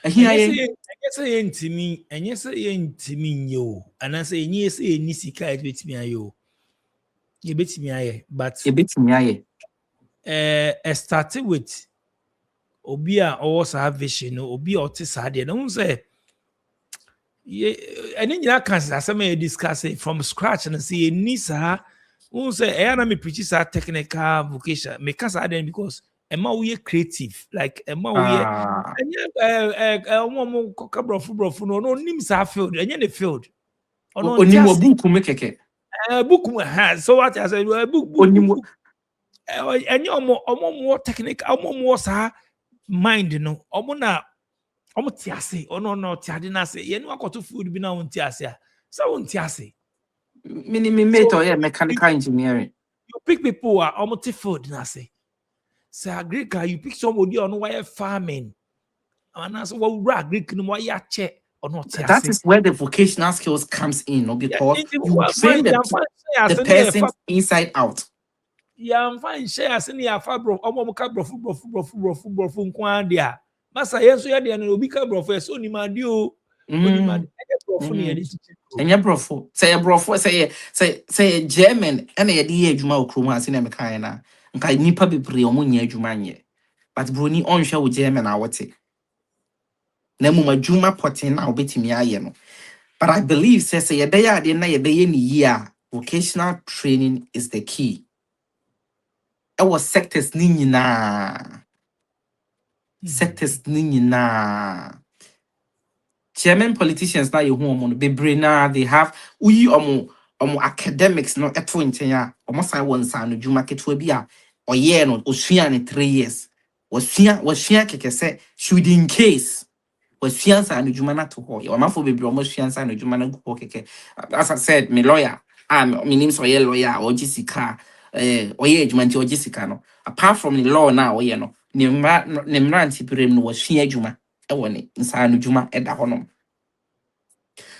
I guess I ain't me, and yes, I ain't me yo. And I say yes, a nisika it beats me yo. You beats me but you beats me I started with Obia or salvation, Obi or Tisadi, and I won't say. Yeah, and then you can say discuss it from scratch and say Nisa. Who say I am a pretty technical vocation because I then because Emma we creative like Emma we and brofu no names are filled and the field book make book has so what I said book and you more technical more mind no na tiase no tiade na say you know akoto food bi na won tiase so won tiase mate or mechanical engineering. You pick people who are almost food, na say. Say Greek, you pick somebody on why farming. And that's what Greek no why check or not. That is where the vocational skills comes in, no? Because you train the person inside out. Yeah, I'm fine. Share as any fabro, brofu nkwandia. Masa yeso ya dia no obi ka brofu so ni madio. Enya brofo say brofo say German and ye di adwuma okroma ase na mekan na nka nipa bebre omo nya adwuma nye but broni onhwe wo German a wote na mu adwuma poten na obetimi aye no But I believe say vocational training is the key. Our sectors ni nyinaa. Sectors ni nyinaa. Chairman politicians na yehu omo no bebre na they have uyi omo academics no eto nchen a omo sai won san no dwuma ketewa bi a oye no osua ne 3 years wasua keke se should in case wasua san no dwuma na to ho ye omafo bebre omo sua san no dwuma na go keke. As I said, me lawyer me name so ye lawyer or jisika oye dwuma nti ogisika no apart from the law na oye no ne mra ntiprem no wasua dwuma ewo ne san no dwuma eda honom.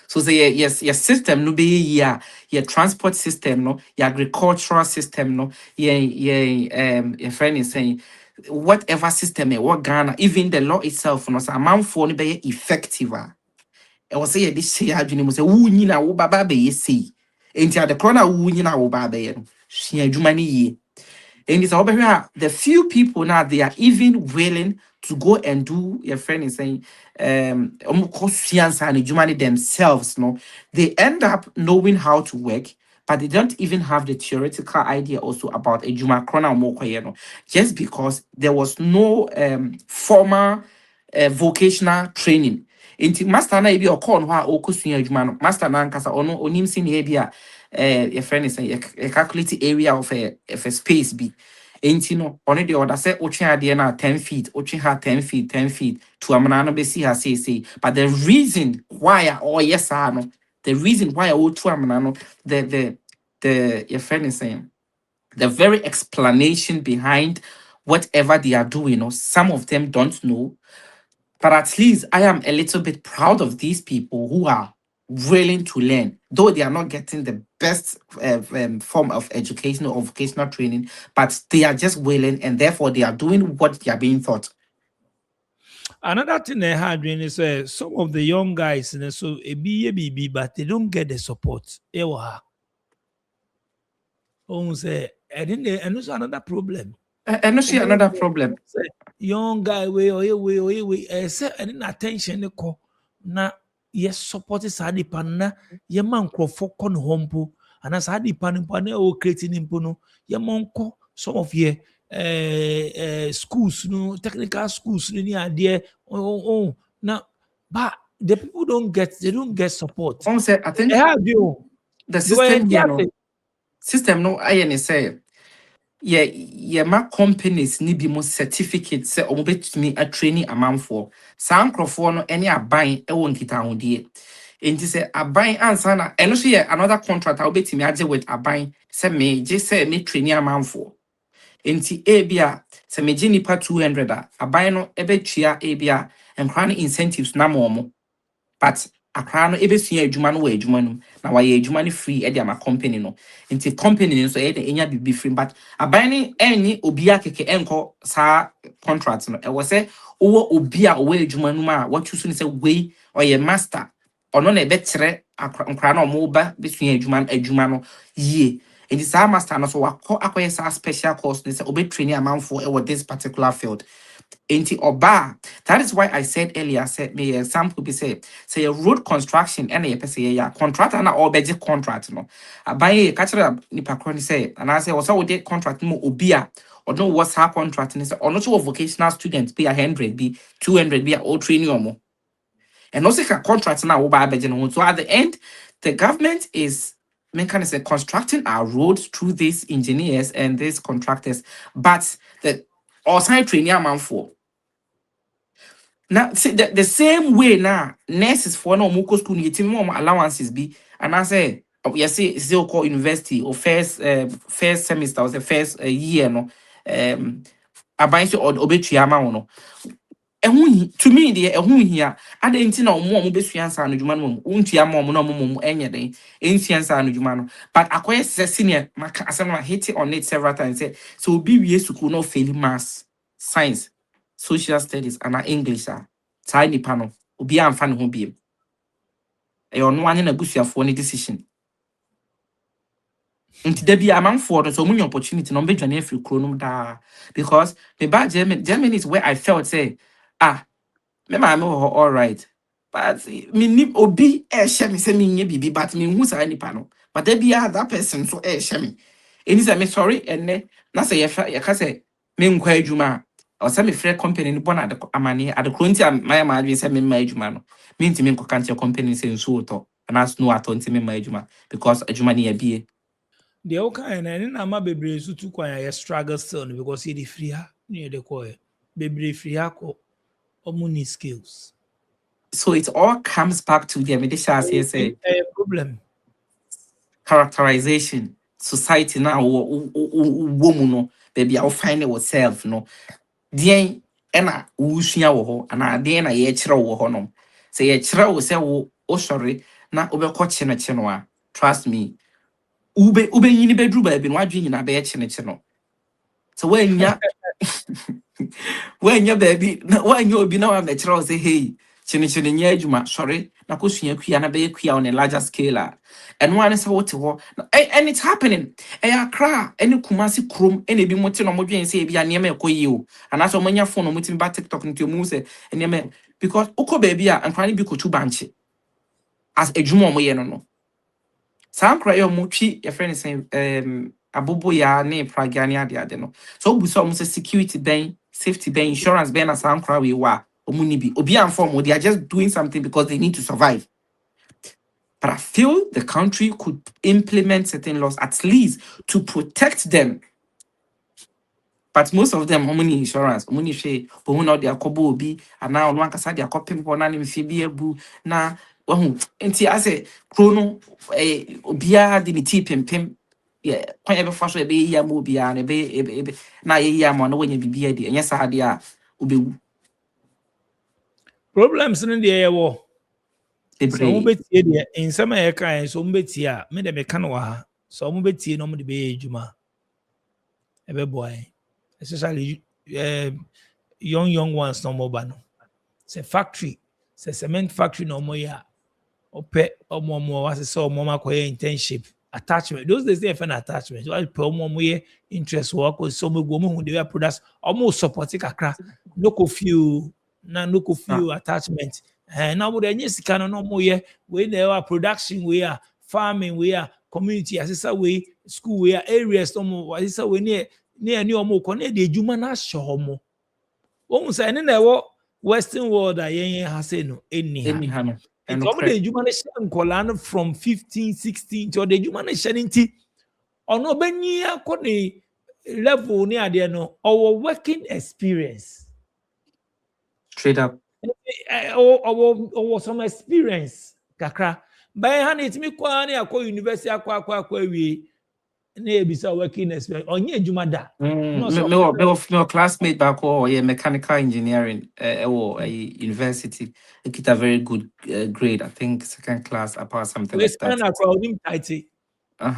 So say yes, your system no be your transport system no, your agricultural system no, your friend is saying whatever system what Ghana, even the law itself no, so amount for no be effective. I was say this say adwene mu say wo nyina wo baba be yesi. Enti ade corner wo nyina wo baba ye no. Hia adwuma ni ye. And it's over here, the few people now they are even willing to go and do. Your friend is saying, themselves. No, they end up knowing how to work, but they don't even have the theoretical idea also about a Juma Krona Mokoyeno, just because there was no formal vocational training. Inti master na ebi okon ho a okosun adwuma no master na nkasa ono onim sin ebi a your friend is saying a calculate area of a space be enti no ono de order say otwe ade na 10 feet otwe ha 10 feet 10 feet to amana no be see ha say but the reason why yes no the reason why o to amana no the your friend is saying the very explanation behind whatever they are doing, some of them don't know. But at least I am a little bit proud of these people who are willing to learn, though they are not getting the best form of educational or vocational training, but they are just willing and therefore they are doing what they are being taught. Another thing they had when is some of the young guys, so a BB, but they don't get the support. Say, and also another problem. And also another problem. Young guy, we, say, and attention, na yes, support is hard panna, ye man for con hompo, and as hard pan o creating impono, ye monko, some of ye schools, no technical schools, any idea, now, but the people don't get support. Say, I think the system, system no, I say. My companies need be more certificates say or bet me a training amount for some no any are buying a won't get on dear. And say a buying answer and also another contract I'll bet me I with a buying say me just say me training amount for. Enti abia say me jini pa 200 a buy no ebe chia abia and crown incentives na more. But a crown ebe suya adwuma no adwuma no na why adwuma no free e dey my company no nti company no so e dey enya be free but abani any obi akeke enko sa contract no e was say owo obi a owo adwuma no ma what choose ni say we or your master ono na ebe kire nkra na omo ba be suya adwuma no ye nti sa master no so akoye sa special course ni say obi training amount for this particular field. Enti oba. That is why I said earlier, said me example be say a road construction and a person contract and all budget contract no. Buy catch nipa kroni say and I say also we did contract mo obia or no what's her contract and say or not to vocational students be 100 be 200 be all training or more. And also contract now by budget no. So at the end the government is constructing our roads through these engineers and these contractors, but the outside training amount for. Now, see the same way now, nurses for no moko school you team more allowances be, and I say, yes, it's called university or first semester or the first year no, about or obetri amount no. To me, the here, I didn't know more beswians and Jumano, untia mom, no mum, any day, ancients and Jumano. But acquire senior, my cousin hit it on it several times. So be yes to could not fail maths, science, social studies, and English. Tiny panel, Ubi and fan home beam. A on one in a bush for any decision. Into there be amount for so many opportunity, no be journey free chronom da because the bad Germany is where I felt say, me I'm all right. But me obi share me say me nye bibi, but me who say nipa no. But there be that person so share me. Eni say me sorry enne na say ye ka say me nkwa adwuma o say me free company ni bona de amane ade kronti my adwin say me ma adwuma no. Me ntimi nkọ kan company say nso to na no ato ntimi ma adwuma because adwuma ne ya bie. The okay and na ma bebre so tu kwan ya struggle still no, because he dey free ha near the coil bebre free ha ko omu skills. So it all comes back to the medical say problem. Characterization society now woman no baby I'll find it yourself no den ena wusua wo ho ana den na ye kire wo ho no say ye kire wo say wo sorry na obekọ che no a trust me ube yini bedru ba bi no adwe nyina be che no so wanya wanya baby na wanya obi na wa me kire wo say hey chini nya adwuma sorry na kosua kua na be kua on a larger scale and one is what and it's happening Accra any Kumasi krom any bi mote no modwen say bi anema ekoyi o anaso manya phone no mutim ba TikTok nti omu say enema because uko baby a ankwani bi ko tu banche as adwuma omo ye no sankra yo mo twi your friend say abobo ya ne pragani ade no so obu so omu say security ben safety ben insurance ben na sankra we wa omu ni bi obi am they are just doing something because they need to survive. But I feel the country could implement certain laws at least to protect them. But most of them, how many insurance, how many say, but who know their kobo be, and now one can say their copy for none in Fibiabu. Now, and I say, chrono, Bia dignity pim, yeah, quite ever fast be ya mobia and a be na ya man when you be and yes, I had ya ubi Problems in the air war. So mo brave. betie de in some air kind so mo betie a me de me kan wa ha so mo betie no mo de be adwuma ebe boy especially young ones no mo ba no say factory say cement factory no mo ya ope omo was say omo ma ko internship attachment those days they find attachment so pe omo ye interest work so mo go mo hu de products omo support kakra no ko feel attachment. Now with any scan no more yeah, we there production we are farming we are community as way school we are areas no more as we near new more connect the human na show mo. Almost any na western world has say no anyhow. It's almost the human nation from 15, 16 to the human nation or no benny level near there no our working experience. Straight up. Or some experience kakra by hand it me kwa na akọ university akwa wi na ebisa working experience onye adwuma da me classmate back or mechanical engineering university it get a very good grade I think second class apart something like that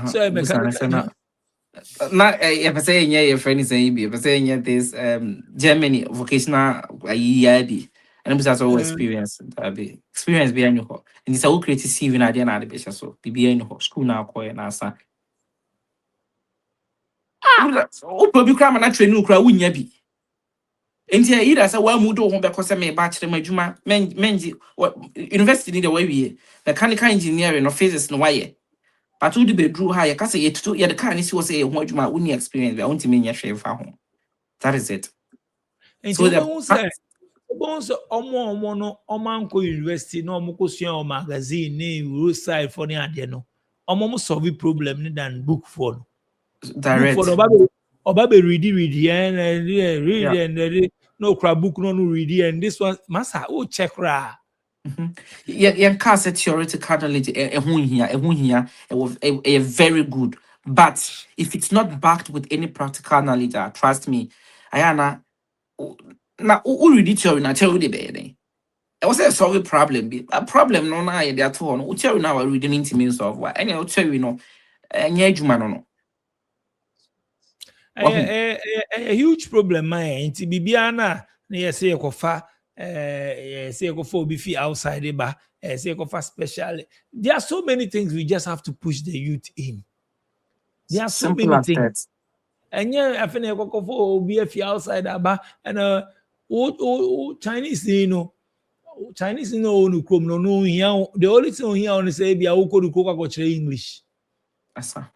so mechanical na say your friend is saying be say this Germany vocational bi and because all experience experience be any ho and it's a create CV na dey na dey so be any ho school na akọ na asa o probi kra na train no kra wunya bi enti either say wa mu do ho be ko say me ba kire madwuma menji university ni dey wa wie mechanical engineering no physics no why but who the bedroom high ka say yetutu ye the car ni si wo say ho adwuma woni experience be wonti me nya hwe fa ho that is it. So the bonso omo no omanko university no omo ko sua magazine ni roadside for ni ade no omo solve problem ni than book for no direct book for obabe read and no cra book no read and this one massa oh check ra yeah can say theoretical knowledge ehun hia a very good but if it's not backed with any practical knowledge trust me ayana na who read theory na tell you the be I was a solve problem be a problem no na dey at all no theory na we reading into means of what any theory no anya adwuma no a huge problem my nti bibia na say ekofa say ekofo obi fi outside ba say ekofa special there are so many things we just have to push the youth in. There are so simple many as things and yeah I think ekofo obi fi outside ba and Chinese you know Chinese no chrome no here. The only thing here on say be a who could go English. Asa.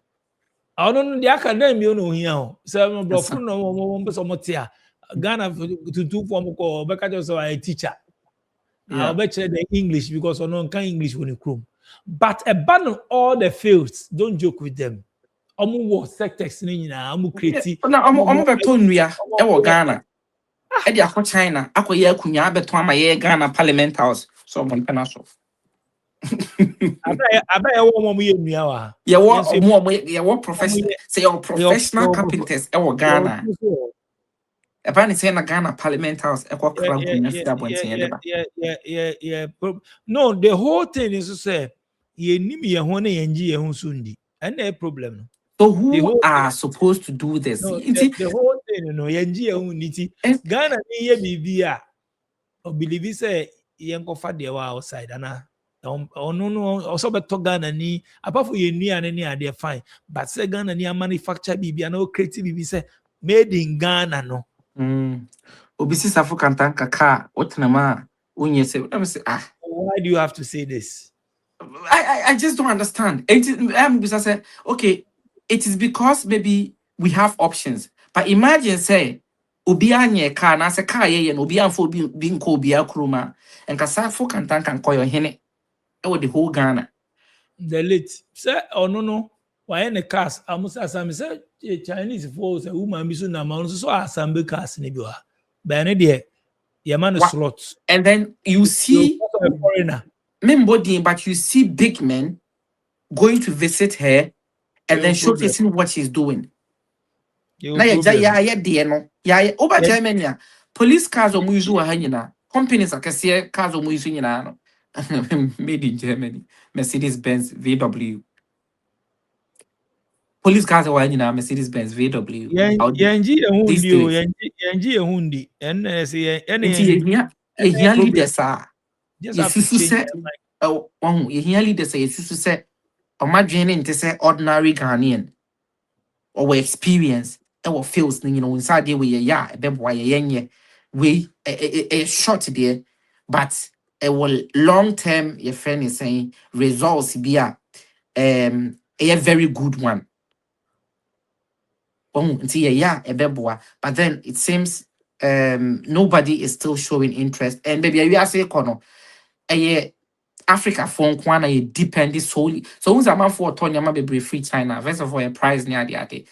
I don't know the academy no here. So bro Asa. no person motia. Ghana to do form ko beka just a teacher. I'll bet you the English because I don't can English when you chrome. But abandon all the fields. Don't joke with them. Omu wo sectors ni nyina omu create. Na omo beto nua e wo Ghana. E dia ko China akoye akunya abeto ama ye Ghana Parliament House. So mo mpena so. Aba ye wo mo ye nua wa. Ye wo professional say your professional carpenters e wo Ghana. E ba ni say na Ghana Parliament House e ko kra akunya fi abonten ye deba. Yeah. No, the whole thing is to say ye nim ye ho na ye ngi ye ho sundi. And the problem no. So who are supposed to do this? No, the whole thing, no, yenji unity. Ghana ni ye bibia. O believe say yenko fa de wa outside ana. No. Also beto Ghana ni. Apart from ye ni ane ni ade fine. But say Ghana ni a manufacture bibia no creative bibi say made in Ghana no. Obisi safu kantan kaka. Otenama unye se. Let me say Why do you have to say this? I just don't understand. Say okay. It is because maybe we have options. But imagine say obi anye car na say car ye no obi anfo bi nko obi akroma enka fo kantan kan koyo hene e the whole Ghana. The late say no why in the cars amusa asam say Chinese for say woman bi so na ma so assemble cars ne bi wa. Ba ne de ye man slots. And then you see a foreigner. But you see big men going to visit her and then showcasing what she's doing. Na ya de no. Ya over Germany. Police cars o muizu wa hanyina. Companies akese cars o muizu nyina no. Made in Germany. Mercedes-Benz VW. Police cars wa hanyina Mercedes-Benz VW. Yenji ehundi. And say ye leaders are. Just have to change ye leaders say yesusu say omadwene nte say ordinary Ghanaian or experience or feels inside there we ya ebeboa ye we a short there but a long term your friend is saying results be a very good one. Ebeboa, but then it seems nobody is still showing interest and maybe we are say kono Africa for kwana ye depend solely. So who's a man for Tonya be free China? First of all, a price near the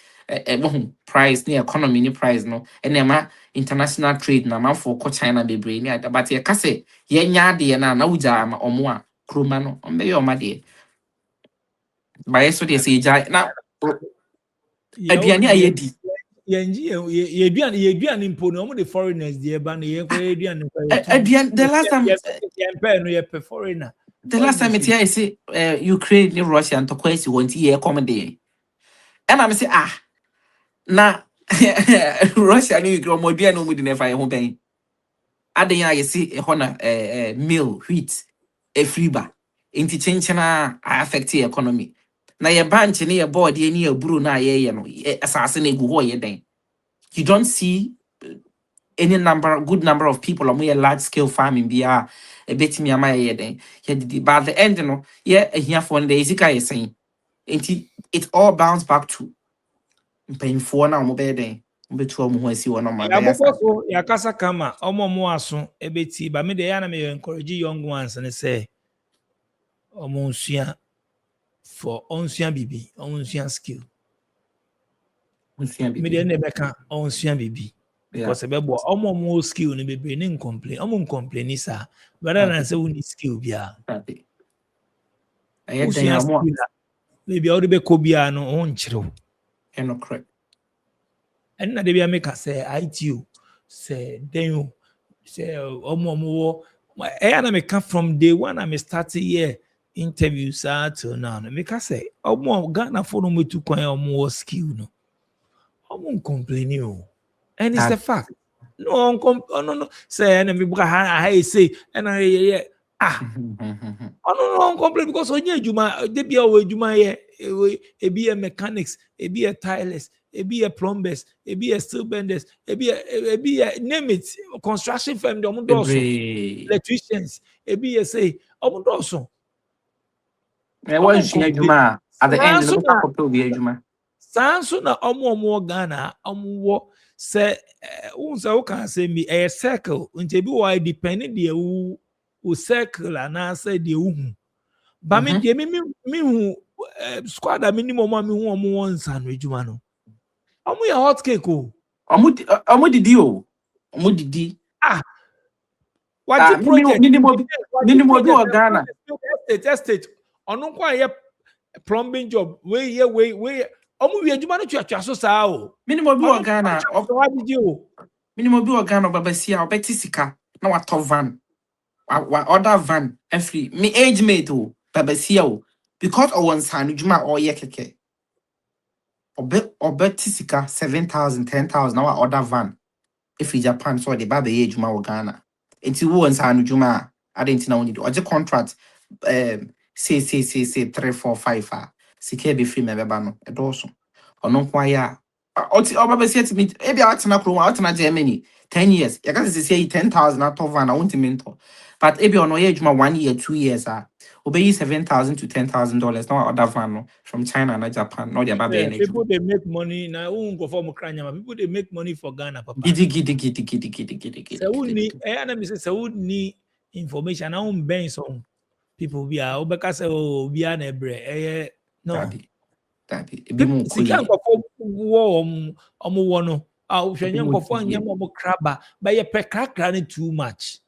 price near economy ni price no. And then international trade na man for China be brain near the but ye kase ye nya de na uja ma omwa kruma no ombe yo ma de. By so they say na aduane ayedi. Ye duan impo no the foreigners the ban ye duan the last time ye foreigner. The last time I say Ukraine and Russia and to question one year common day. And I'm say na Russia and Ukraine more be no within fire home paying. Aden ya see a honor meal wheat a free bar. Inti change na affect the economy. Na your branch near board ye near brew na ye no assassinate go ye then. You don't see any good number of people on a large scale farming via a bit me ama ye then. But the end no here for the Izika is saying it all bounce back to paying for now mobile day. Yakasa kama omo aso ebeti ba me de ya na me encourage young ones and say omo nsua for onsua bibi onsua skill me de na beka onsua bibi because ebebo omo skill ni bebre ni complain isa rather than say we need skill bia maybe all the be ko bia no on chiro no correct. And na dey make us say ITU say then say omo na me come from day one I me start here interviews till now make us say omo Ghana for no me to kwan omo skill no omo complaining o and it's the fact no say na me buka I say and no complain because onye ejuma dey be ejuma here e be a mechanics e be a tilers be a plumbers, be a steel benders, be a name it, construction firm, the also electricians, be a say, also. What is she Juma? At the end, the be a Juma. Sanso na omo Ghana, omo say, unsa can say me a circle, until be why depending the who circle and I say the who. But me who squad a minimum me who omo once and Juma no. Omo ya hot cake o. Omo didi o. Omo didi. What project? Minimum do Ghana. Estate. Ono kwa ye plumbing job. We omo we adwuma no twa so saa o. Minimum do Ghana. Minimum do Ghana babasia obeti sika na wato van. Wa order van every me age mate o babasia o because o won san adwuma o ye keke. Obeti sika 7,000 10,000 na wa order van. If Japan so the baba ye adwuma o Ghana. Enti wo san adwuma adenti na woni do. Oje contract say 3 4 5 sika be free me beba no edoso. Ono kwa ya oti obaba say to me e bia atena kro wa atena Germany 10 years you can say 10,000 out of van I want mentor but e bia ono ye adwuma 1 year 2 years obey $7,000 to $10,000 now other van no from China and Japan no dia baba energy people they make money na go for Ukraine people they make money for Ghana papa gidi so we na me say we need information na ben so people be obeka say o bia na ebre no Daddy, it be more cool. Wo no. Hwenye nkofo anya mo kraba, but ye pe krakra ne too much.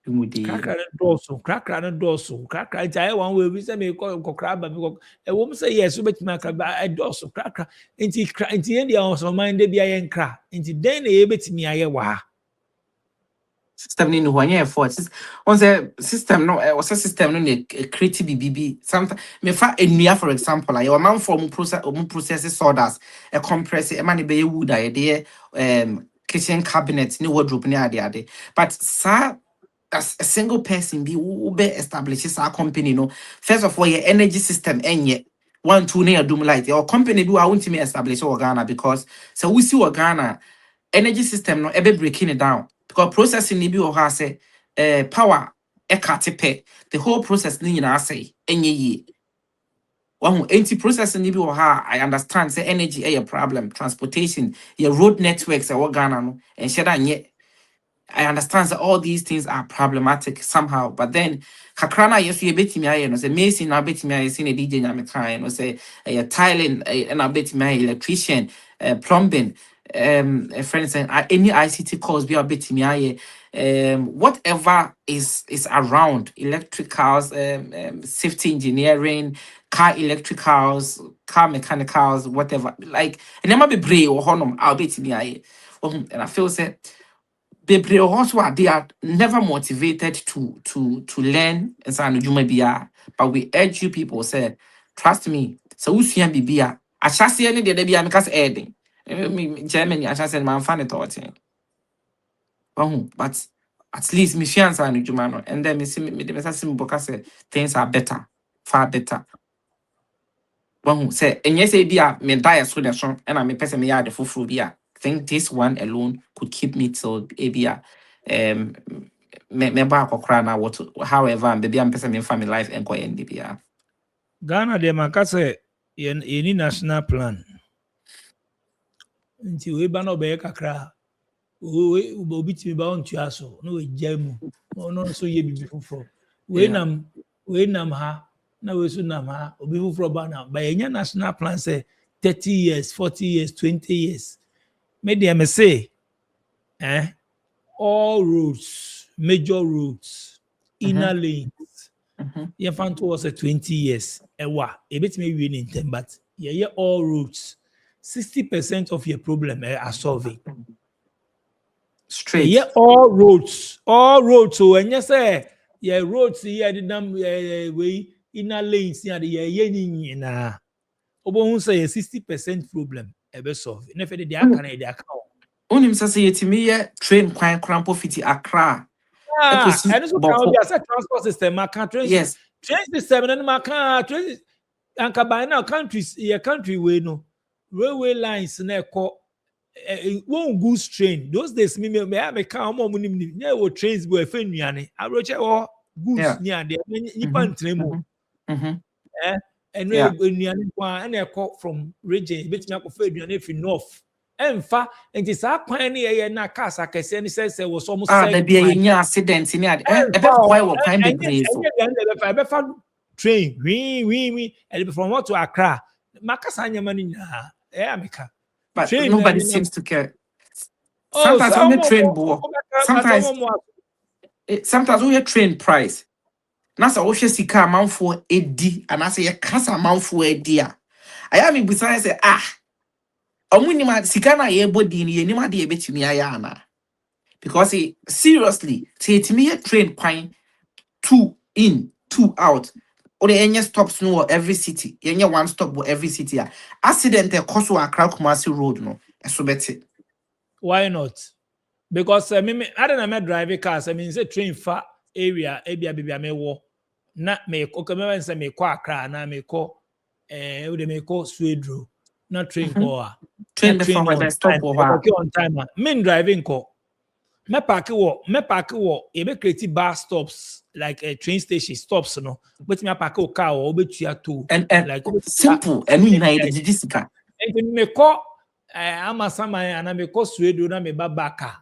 Krakra ne doso. Krakra ntia one way we say me ko kraba me e wo say yes we betima kraba e doso krakra. Nti ye dia on so mind bia ye nkra. Nti den na ye betimi aye wa. System ni no anya effort. On the system no was a system no create BBB. Sometimes me fa enua for example like your man for process sawdust a compressor e man be wood dey kitchen cabinet ni wardrobe ni ade but sir as a single person be who be establishes our company no first of all your energy system enye 1 2 na do light your company do I want to me establish Ghana because so we see Ghana energy system no ebe breaking it down because processing ni bi o ha say power e katepe the whole process ni na say enye yi one anti processing ni bi o ha I understand say energy a problem transportation your road networks e Ghana no and sheda nye I understand that all these things are problematic somehow, but then kakrana yes you bet me no say mason na bet me say DJ nyame no say tiling and I bet me electrician plumbing a friend saying any ICT course be a bet me whatever is around electricals safety engineering car electricals car mechanicals whatever like and never be brave or honum I'll bet me and I feel say they are never motivated to learn and say but we urge you people say trust me so we see bibia I shall see any the bia because adding Germany I shall say man fan it but at least me fiance and Jumano and then me see me say things are better far better say and yes bia me die so the song and I me person me the full bia I think this one alone could keep me till abia me ba akokra na what however baby am person me family life enko end bia Ghana de makase ye national plan nti we ba no be kakra obi timi ba on tuaso no we jamu no so ye bibi fufro we nam ha na we so nam ha obi fufro ba na ba ye national plan say 30 years 40 years 20 years me dey me say all roads major roads inner lanes you found towards 20 years a bit maybe in them but yeah all roads 60% of your problem are solving straight yeah all roads so when you say yeah roads here the damn way inner lanes here the na obo say 60% problem be solve if they can account onim say yetimi train kwan krampo fiti Accra and also can be as a transport system yes train system and train and by now countries your country we no railway lines na call one goose train. Those days me come more money. Yeah, we trains go efe nuane. Abroche or goose near there. Nipa ntremo. And we nuane kwa and call from region. Bet me akofo nuane if north. Emfa nti saa kwan ne ye na cars akese ne say was almost there be a accident in here. E be why we kwan be grey so. E be fa train we and from what to Accra. Makasa nyama ni na America. But train nobody seems to care. Oh, Sometimes when you train bo, sometimes when you train price. Na sa wo hwe sika amanfo edi anase ye kasa amanfo edi a. Aya me bisa say omunima sika na ye body ni yenima de ebetumi aya ana. Because seriously, say me train kwan 2 in, 2 out. Or the any stops no every city. Any one stop for every city. Accident e cost Accra Kumasi road no. So better. Why not? Because I don't know driving cars. I mean, say train far area. Baby, I may walk. Not me. Okay, me say me call Accra. Na me call. We me call Swedro. Not train call. Train before when stop okay on time. Me driving call. Me park wo. You be create bus stops like a train station stops no. But me park o car or be too. And like simple. And we need Jessica. And me call. I'm sama and me call Swedro na me babaka.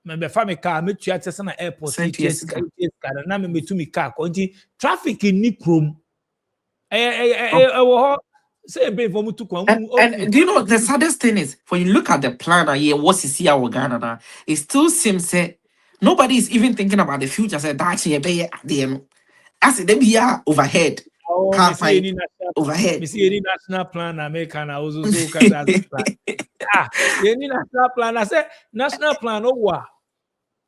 Me be fa me car me tua tese na airport car na me to me car konti traffic in ni krom say be for mu to kwa and do you know the saddest thing is when you look at the plan what is here Ghana now, it still seems say nobody is even thinking about the future. Say that you be there as they be overhead. Can't find overhead. Me see any national plan America na also so kasa any national plan. I say national plan what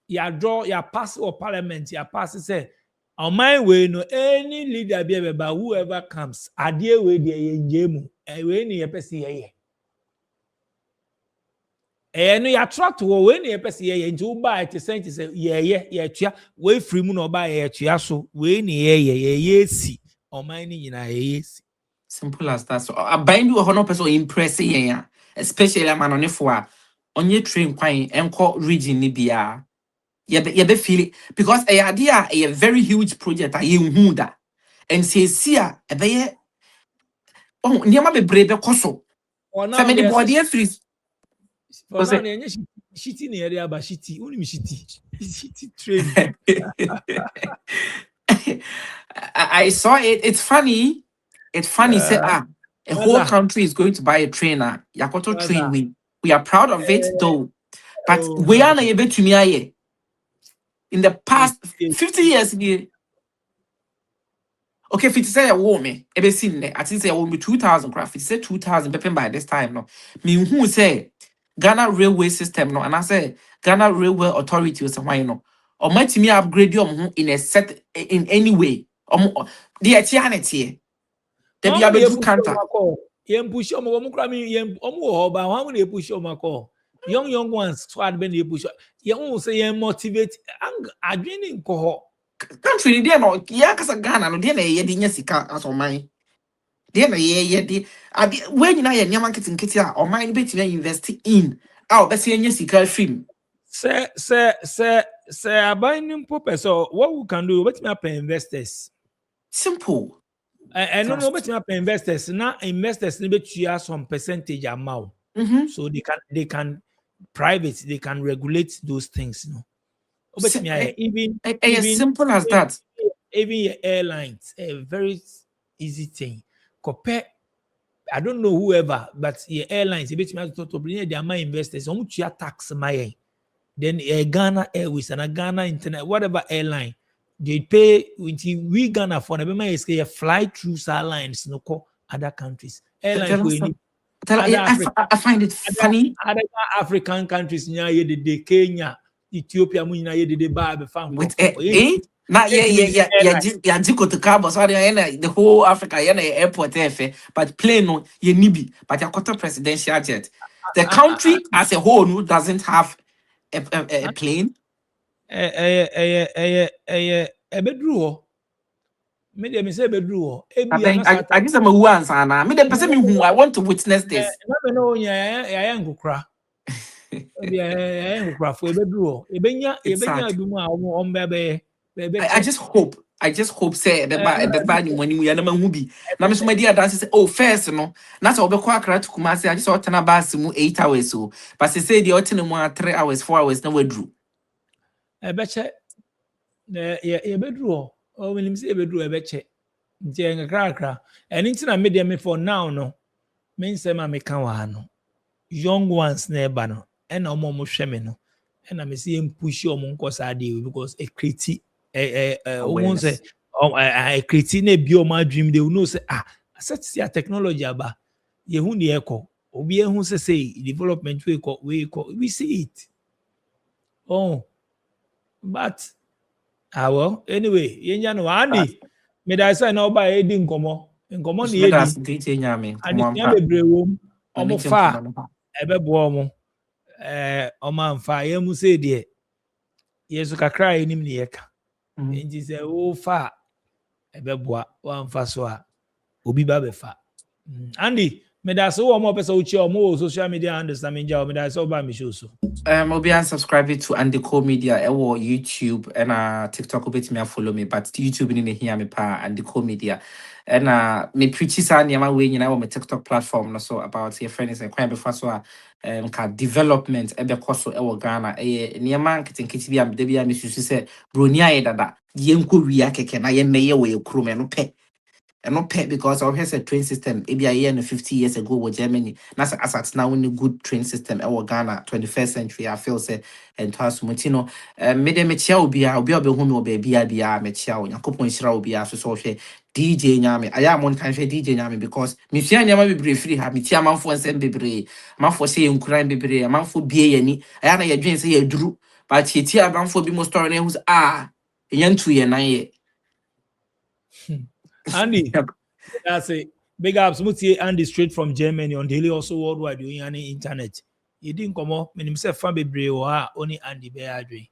ya draw ya pass or parliament ya pass say on my way no any leader be about whoever comes adie we dey yenjemu we ni yepesi ye no ya track to we ni yepesi ye nti u ba it say ye tua we free mu no ba ye tua so we ni ye si on my ni nyina ye si. Simple as that. So I bind you 100% impress ye, especially man on for on your train kwan enko region ni bia. You be feel it because a idea a very huge project a you that and say see a be oh niama be brave koso so many body free for now any shitty near area ba shitty only shitty train. I saw it. It's funny say a whole country is going to buy a trainer yakoto train we are proud of it though but we are not able to me in the past 50 years, okay, if it say a woman, ever seen it, I think say a woman 2,000 craft. It say 2,000 by this time, no. Me who say Ghana railway system, no, and I say Ghana railway authority or something, no. Or might me upgrade you in a set in any way. The eternity. There be a better counter. Yem push yem how many push young ones swad ben you push you say motivate and adrenaline ko country there no ya kasa Ghana no there na ye di nyasika as on mine there na ye di when you na ye nyama nkiti a on mine betimi invest in be say nyasika film say abandon purpose. So what we can do betimi pay investors simple and no betimi pay investors na investors ni betua some percentage amount so they can private, they can regulate those things, you know. Even simple as that. Even airlines, a very easy thing. Compare, I don't know whoever, but your airlines, a bit to bring their my investors, how much tax my then a Ghana Airways and a Ghana Internet, whatever airline, they pay we Ghana for a fly through airlines, no call other countries. Airlines I find it funny. Other African countries, Kenya, Ethiopia, with not Jiko to Cabo, sorry, the whole Africa, airport, but plane no, nibi, but a quarter presidential jet. The country as a whole no, doesn't have a plane. Me dey me say bedru I think I guess I'm a once and me the person who I want to witness this. Me no ya ngukra. Ya ngukra for bedru ebenya bi mu a ombebe I just hope say the bad money we are na hu bi. Na me so my dear dance say oh first no. Na so obekọ akra to Kumasi I just want na bus mu 8 hours so. But say the otene mu 3 hours 4 hours na wadru. Ebeche ye bedru o we say bedru ebeche. Nti ngakra and nti na media me for now no. Me nsem a me kan wa no. Young ones na eba no. And omo hwe me no. And I me see him push omo nkosa dey because a critique almost say a critique na bi omo dream they will know say set see technology aba ye hu ne ekọ obi ehun say development we see it but well anyway yenya no Andy me da say na oba edi nkomo na edi DJ nyame and ya bebre wo omo fa ebebo omo omo amfa ye mu say de yesu kakra enim ne yeka nti say wo fa ebeboa wamfa so a obi ba befa Andy me da so wo mo pesa uchi o mo social media understand me ja me da so ba me show so obi an subscribe to Andy Kíłł Media or YouTube and TikTok obet me follow me but YouTube ni hear me pa Andy Kíłł Media and me preach sa niam we nyina wo me TikTok platform no so about your friends and kwan before so ka development ebe koso e wo Ghana niam nketenketi bia me da bia me susu se broni aye dada ye nko wi akeke na ye meye we kuro me no pe and not pet because our has a train system. Maybe a year and 50 years ago with Germany. That's as now in a good train system. Our Ghana 21st century. I feel say and to us Mutino. Made a Michel be home or baby. Michel. Yakupon Shra be after so DJ Nyame. I am one country DJ Nyame because Michel Nyama be free. Have Michel man for and be brave. Man for saying crime be brave. Man for be any. I am a dream say a drew. But he tear man for be most story who's young 2 year 9 year. Andy, that's it. Big ups, Mutie Andy straight from Germany on daily also worldwide doing any internet. You didn't come up, when himself Fabi Brewa, only Andy Beadri.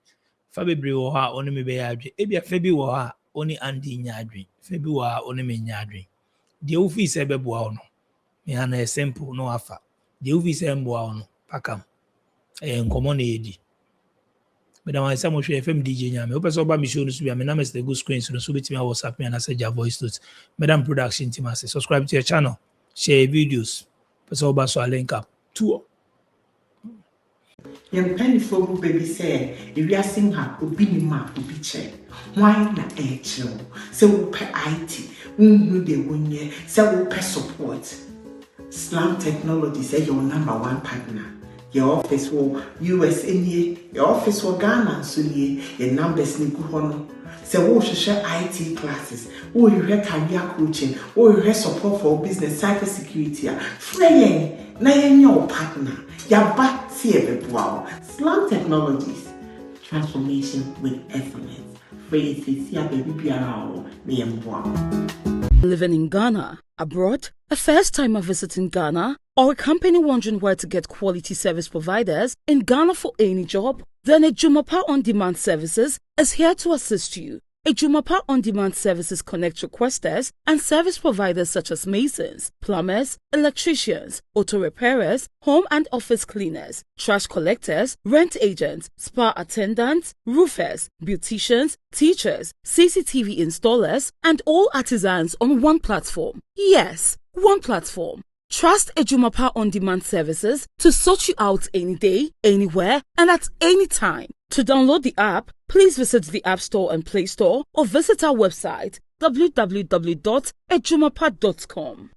Fabi Brewa, only me Beadri. Ebia Fabi Wa, only Andy Nyadri. Fabi Wa, only me Nyadri. The office ebe buano. Me hana simple no afa. The office embuano. Pakam. Common edi. But I say much FM DJ nyame. Open so ba me show no so be me na me the good screen so bit me WhatsApp me and I say your voice notes. Madam production team I say subscribe to your channel, share videos. So ba so link up. Two. Young penny for baby say if you are sing her obi ni ma obi che. Why na chill? Say we pay IT. Who they wonye say we pay support. Slam Technology say your #1 partner. Your office will US in here, your office will Ghana, so your numbers ni kuhono. So we should share IT classes, we have career coaching, we have support for business, cyber security. Free, na your partner. Your back wow. Slam Technologies, transformation with excellence. Free is baby Living in Ghana, abroad, a first-timer visiting Ghana, or a company wondering where to get quality service providers in Ghana for any job, then Adwumapa On-Demand Services is here to assist you. Adwumapa On-Demand Services connect requesters and service providers such as masons, plumbers, electricians, auto repairers, home and office cleaners, trash collectors, rent agents, spa attendants, roofers, beauticians, teachers, CCTV installers, and all artisans on one platform. Yes, one platform. Trust Adwumapa On-Demand Services to sort you out any day, anywhere, and at any time. To download the app, please visit the App Store and Play Store or visit our website www.adwumapa.com.